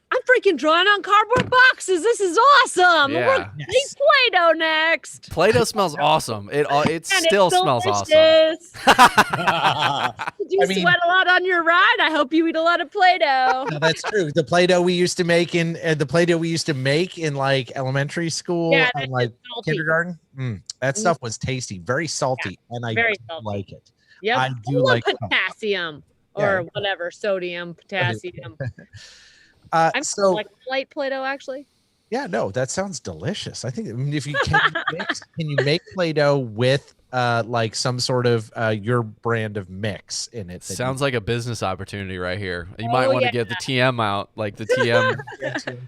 I'm freaking drawing on cardboard boxes. This is awesome. Yeah. We're going to Play-Doh next. Play-Doh smells awesome. It still smells awesome. Did you sweat a lot on your ride? I hope you eat a lot of Play-Doh. No, that's true. The Play-Doh we used to make in like elementary school and like kindergarten. That stuff was tasty, very salty, and I like it. Yeah, I do like potassium or whatever, sodium, potassium. I'm so like light Play-Doh actually. Yeah, no, that sounds delicious. I think if you can you make Play-Doh with like some sort of your brand of mix in it? Sounds like a business opportunity right here. You might want to get the TM out, like the TM.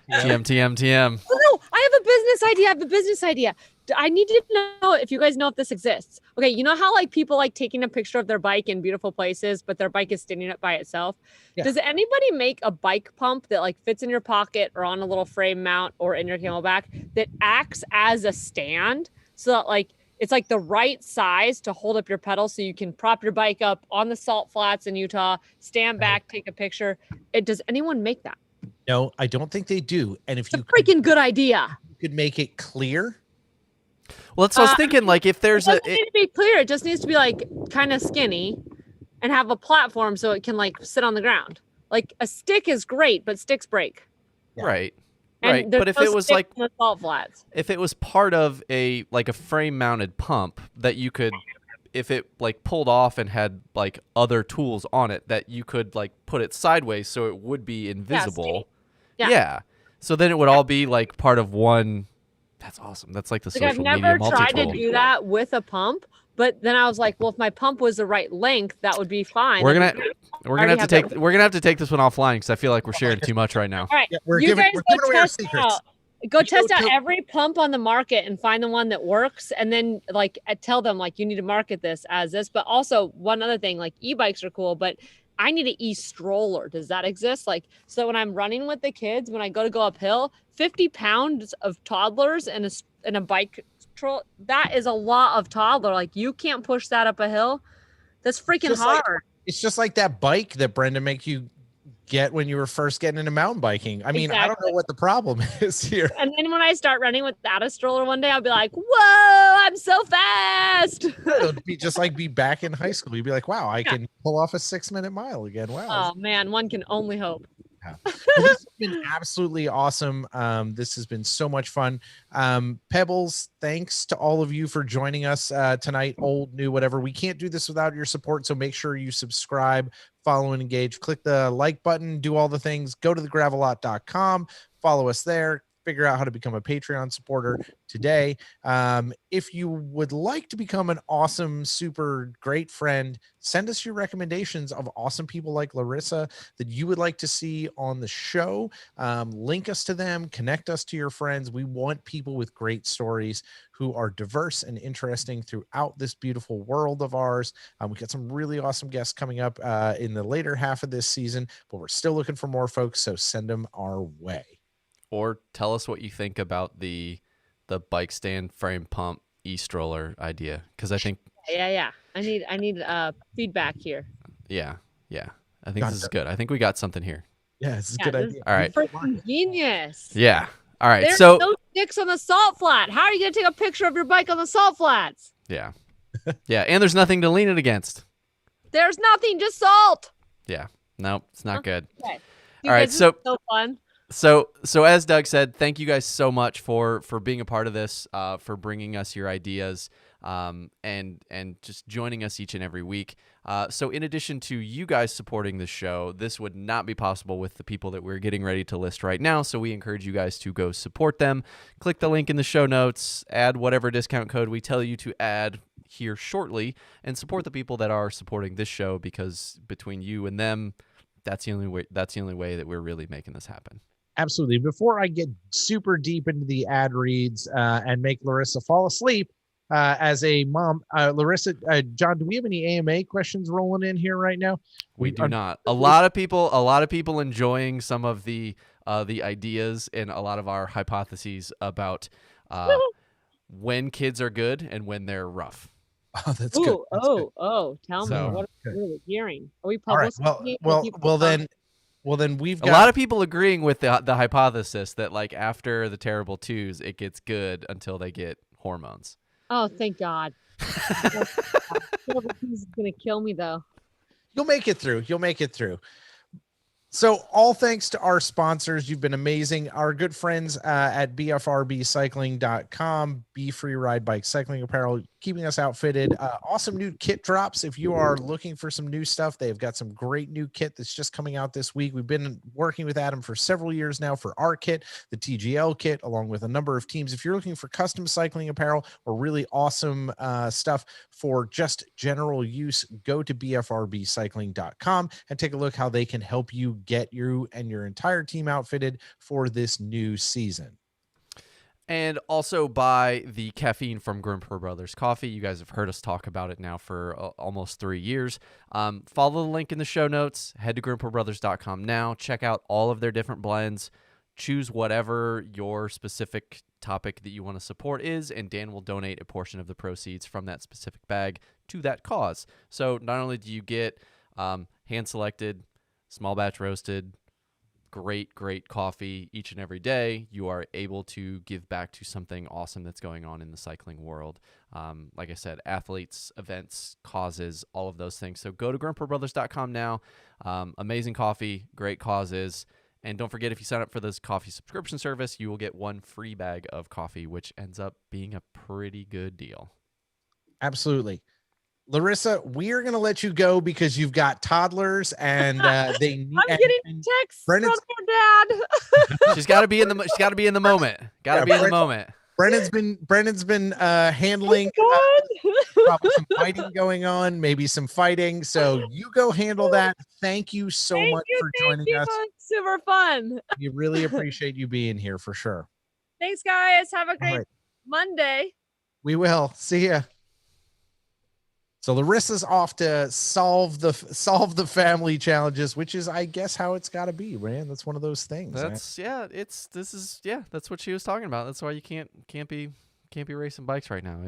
TM. Oh no, I have a business business idea. I have a business idea. I need to know if you guys know if this exists. Okay, you know how like people like taking a picture of their bike in beautiful places, but their bike is standing up by itself? Yeah. Does anybody make a bike pump that like fits in your pocket or on a little frame mount or in your camelback that acts as a stand so that like it's like the right size to hold up your pedal so you can prop your bike up on the salt flats in Utah, stand back, take a picture? Does anyone make that? No, I don't think they do. And if It's a freaking good idea. you could make it clear. Well, that's what I was thinking. Like, if there's it doesn't need to be clear, it just needs to be like kind of skinny and have a platform so it can like sit on the ground. Like a stick is great, but sticks break. right, And right. there's But if no it was stick like, on the salt flats. if it was part of a frame mounted pump that you could, if it like pulled off and had like other tools on it that you could like put it sideways so it would be invisible. Yeah. So then it would all be like part of one. That's awesome. That's like the Like I've social media never multi-tool. tried to do that with a pump, but then I was like, well, if my pump was the right length, that would be fine. We're That'd gonna be great. we're I gonna already have to have take that. we're gonna have to take this one offline because I feel like we're sharing too much right now. All right, Yeah, we're you giving guys away our test secrets. out. Go test out too. every pump on the market and find the one that works, and then like tell them like you need to market this as this. But also one other thing, like e-bikes are cool, but I need an e-stroller. Does that exist? Like, so when I'm running with the kids, when I go uphill, 50 pounds of toddlers and a bike stroller, that is a lot of toddler. Like you can't push that up a hill. That's freaking hard. It's just like that bike that Brenda make you get when you were first getting into mountain biking. I mean, I don't know what the problem is here. And then when I start running without a stroller one day, I'll be like, whoa, I'm so fast. It'll be just like be back in high school. You'd be like, wow, I can pull off a 6-minute mile again. Wow. Oh man, one can only hope. Well, this has been absolutely awesome. This has been so much fun. Pebbles, thanks to all of you for joining us tonight, old, new, whatever. We can't do this without your support, so make sure you subscribe, follow, and engage. Click the like button, do all the things. Go to thegravelot.com, follow us there. Figure out how to become a Patreon supporter today. If you would like to become an awesome, super great friend, send us your recommendations of awesome people like Larissa that you would like to see on the show. Link us to them, connect us to your friends. We want people with great stories who are diverse and interesting throughout this beautiful world of ours. We got some really awesome guests coming up in the later half of this season, but we're still looking for more folks, so send them our way. Or tell us what you think about the bike stand frame pump e-stroller idea, because I think Yeah. I need feedback here. yeah. I think this is good. I think we got something here. Yeah, it's a good idea. All right. Freaking genius. Yeah. All right. There's So no sticks on the salt flat. How are you gonna take a picture of your bike on the salt flats? yeah. Yeah, and there's nothing to lean it against. There's nothing, just salt. Yeah. Nope, it's not good. Okay. All right, This is so fun. So as Doug said, thank you guys so much for being a part of this, for bringing us your ideas, and just joining us each and every week. So in addition to you guys supporting the show, this would not be possible with the people that we're getting ready to list right now. So we encourage you guys to go support them. Click the link in the show notes, add whatever discount code we tell you to add here shortly, and support the people that are supporting this show, because between you and them, that's the only way that we're really making this happen. Absolutely. Before I get super deep into the ad reads and make Larissa fall asleep as a mom, Larissa, John, do we have any AMA questions rolling in here right now? We do not. A lot of people enjoying some of the ideas and a lot of our hypotheses about when kids are good and when they're rough. Oh, that's good. That's good. Tell me, what are we really hearing? Are we All right. publishing? Well, then we've got a lot of people agreeing with the hypothesis that like after the terrible twos, it gets good until they get hormones. Oh, thank God. He's gonna kill me though. You'll make it through. So all thanks to our sponsors. You've been amazing. Our good friends at bfrbcycling.com, Be Free Ride Bike Cycling Apparel, keeping us outfitted. Awesome new kit drops. If you are looking for some new stuff, they've got some great new kit that's just coming out this week. We've been working with Adam for several years now for our kit, the TGL kit, along with a number of teams. If you're looking for custom cycling apparel or really awesome stuff for just general use, go to bfrbcycling.com and take a look how they can help you get you and your entire team outfitted for this new season. And also buy the caffeine from Grimper Brothers Coffee. You guys have heard us talk about it now for almost 3 years. Follow the link in the show notes. Head to grimperbrothers.com now. Check out all of their different blends. Choose whatever your specific topic that you want to support is, and Dan will donate a portion of the proceeds from that specific bag to that cause. So not only do you get hand-selected, small batch roasted, great coffee each and every day, you are able to give back to something awesome that's going on in the cycling world. Like I said, athletes, events, causes, all of those things. So go to grimperbrothers.com now. Amazing coffee, great causes. And don't forget, if you sign up for this coffee subscription service, you will get 1 free bag of coffee, which ends up being a pretty good deal. Absolutely. Larissa, we are going to let you go because you've got toddlers and they need. I'm getting texts from their dad. She's got to be in the. She's got to be in the moment. Got to be in the moment. Brennan's been handling probably some fighting going on, maybe some fighting. So you go handle that. Thank you so much for joining us. Super fun. We really appreciate you being here for sure. Thanks, guys. Have a great Monday. We will. See ya. So Larissa's off to solve the family challenges, which is, I guess, how it's got to be, man. That's one of those things. That's that's what she was talking about. That's why you can't be racing bikes right now.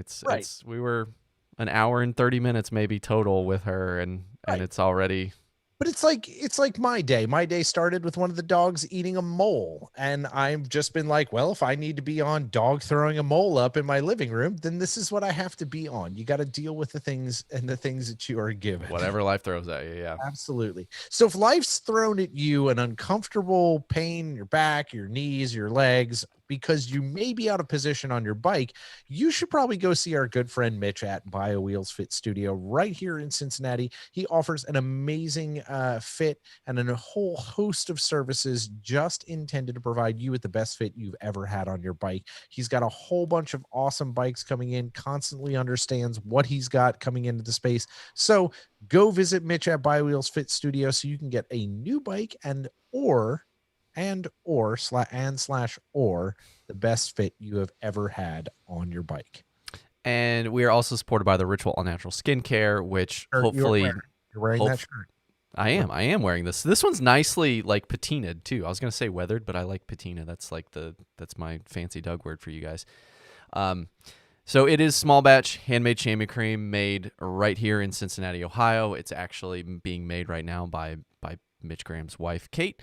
We were an hour and 30 minutes maybe total with her, and it's already. But it's like my day. My day started with one of the dogs eating a mole. And I've just been like, well, if I need to be on dog throwing a mole up in my living room, then this is what I have to be on. You got to deal with the things that you are given. Whatever life throws at you, yeah. Absolutely. So if life's thrown at you an uncomfortable pain in your back, your knees, your legs, because you may be out of position on your bike, you should probably go see our good friend Mitch at BioWheels Fit Studio right here in Cincinnati. He offers an amazing fit and a whole host of services just intended to provide you with the best fit you've ever had on your bike. He's got a whole bunch of awesome bikes coming in, constantly understands what he's got coming into the space. So go visit Mitch at BioWheels Fit Studio so you can get a new bike or the best fit you have ever had on your bike. And we are also supported by the Ritual All Natural Skincare, which hopefully you're wearing that shirt. I am wearing this. This one's nicely like patinaed too. I was gonna say weathered, but I like patina. That's my fancy Doug word for you guys. So it is small batch handmade chamois cream made right here in Cincinnati, Ohio. It's actually being made right now by Mitch Graham's wife, Kate.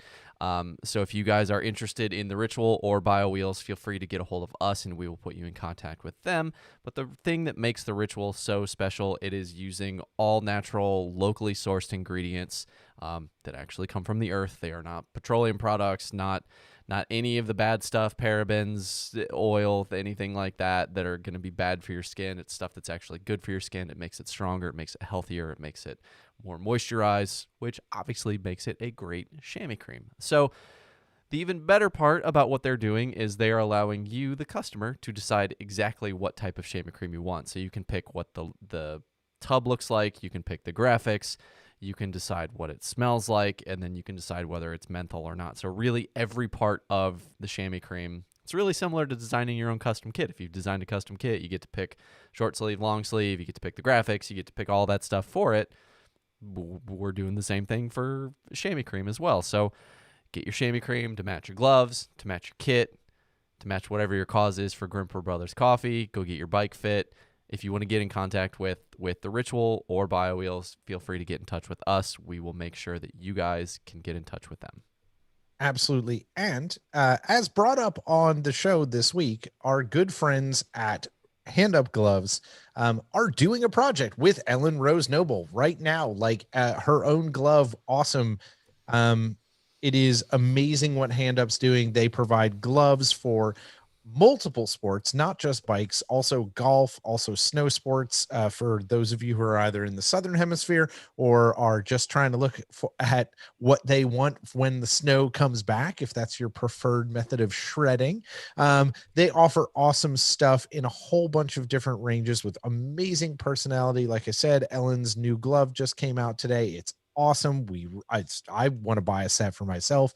So if you guys are interested in the Ritual or BioWheels, feel free to get a hold of us and we will put you in contact with them. But the thing that makes the Ritual so special, it is using all natural, locally sourced ingredients that actually come from the earth. They are not petroleum products, not any of the bad stuff, parabens, oil, anything like that are going to be bad for your skin. It's stuff that's actually good for your skin. It makes it stronger. It makes it healthier. It makes it more moisturized, which obviously makes it a great chamois cream. So the even better part about what they're doing is they are allowing you, the customer, to decide exactly what type of chamois cream you want. So you can pick what the tub looks like. You can pick the graphics. You can decide what it smells like, and then you can decide whether it's menthol or not. So really every part of the chamois cream, it's really similar to designing your own custom kit. If you've designed a custom kit, you get to pick short sleeve, long sleeve, you get to pick the graphics, you get to pick all that stuff for it. We're doing the same thing for chamois cream as well. So get your chamois cream to match your gloves, to match your kit, to match whatever your cause is for Grimper Brothers Coffee. Go get your bike fit. If you want to get in contact with the Ritual or BioWheels, feel free to get in touch with us. We will make sure that you guys can get in touch with them. Absolutely. And as brought up on the show this week, our good friends at Hand Up Gloves are doing a project with Ellen Rose Noble right now, like her own glove. Awesome. It is amazing what Hand Up's doing. They provide gloves for multiple sports, not just bikes, also golf, also snow sports, for those of you who are either in the southern hemisphere or are just trying to look at what they want when the snow comes back, if that's your preferred method of shredding. They offer awesome stuff in a whole bunch of different ranges with amazing personality. Like I said, Ellen's new glove just came out today. It's awesome. I want to buy a set for myself.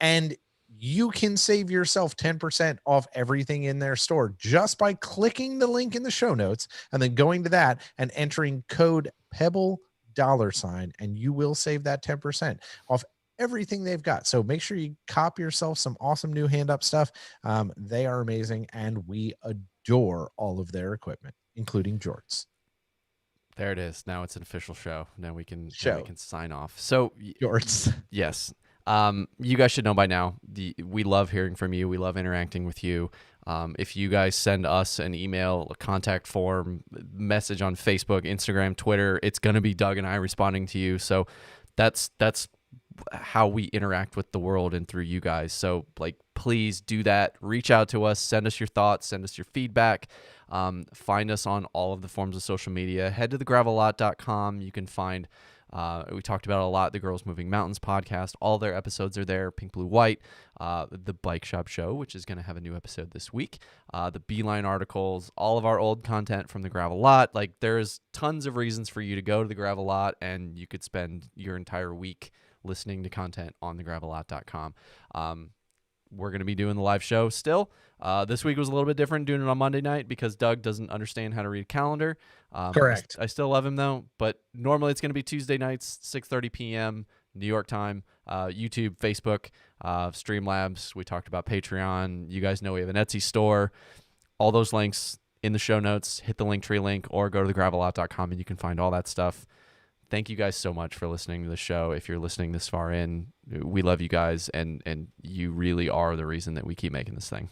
And you can save yourself 10% off everything in their store just by clicking the link in the show notes and then going to that and entering code Pebble $, and you will save that 10% off everything they've got. So make sure you cop yourself some awesome new hand up stuff. They are amazing, and we adore all of their equipment, including jorts. There it is. Now it's an official show. Now we can sign off. So jorts. Yes. You guys should know by now, we love hearing from you. We love interacting with you. If you guys send us an email, a contact form, message on Facebook, Instagram, Twitter, it's going to be Doug and I responding to you. So that's how we interact with the world and through you guys. So like, please do that. Reach out to us, send us your thoughts, send us your feedback. Find us on all of the forms of social media. Head to thegravellot.com. You can find, we talked about a lot, the Girls Moving Mountains podcast. All their episodes are there. Pink, Blue, White, the Bike Shop Show, which is going to have a new episode this week. The Beeline articles, all of our old content from the Gravel Lot. Like, there's tons of reasons for you to go to the Gravel Lot, and you could spend your entire week listening to content on thegravellot.com. We're going to be doing the live show still. This week was a little bit different, doing it on Monday night because Doug doesn't understand how to read a calendar. Correct. I still love him though, but normally it's going to be Tuesday nights, 6:30 p.m. New York time, YouTube, Facebook, Streamlabs. We talked about Patreon. You guys know we have an Etsy store. All those links in the show notes. Hit the Linktree link or go to thegravellot.com and you can find all that stuff. Thank you guys so much for listening to the show. If you're listening this far in, we love you guys, and you really are the reason that we keep making this thing.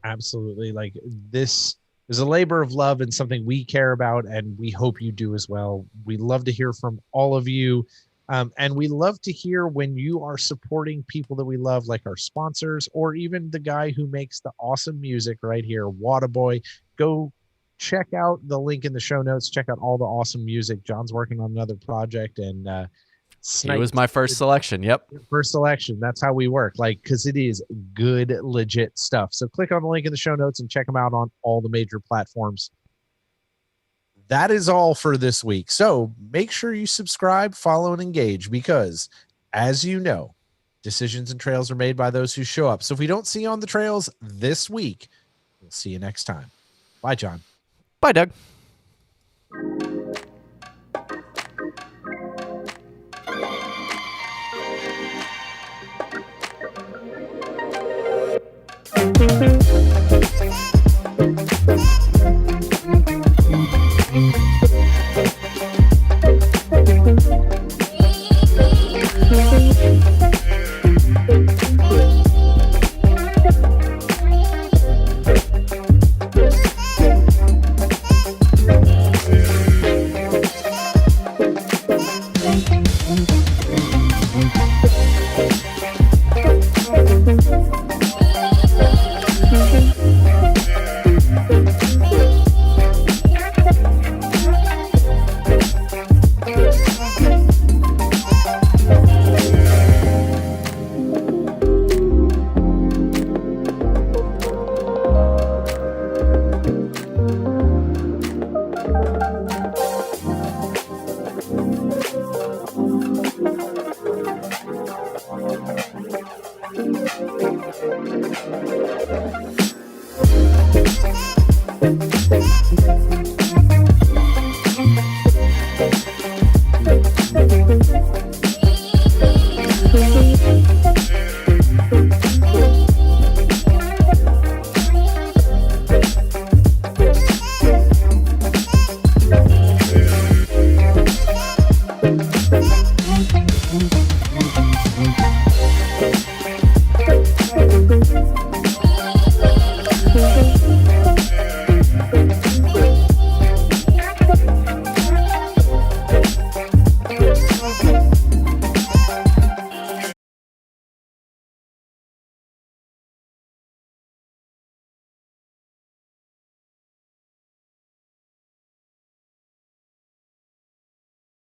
Absolutely. Like, this is a labor of love and something we care about, and we hope you do as well. We love to hear from all of you. And we love to hear when you are supporting people that we love, like our sponsors, or even the guy who makes the awesome music right here, Wadaboy. Go check out the link in the show notes. Check out all the awesome music. John's working on another project, and it was my first selection. Yep. First selection. That's how we work. Like, because it is good, legit stuff. So click on the link in the show notes and check them out on all the major platforms. That is all for this week. So make sure you subscribe, follow, and engage, because as you know, decisions and trails are made by those who show up. So if we don't see you on the trails this week, we'll see you next time. Bye, John. Bye, Doug. Thank you.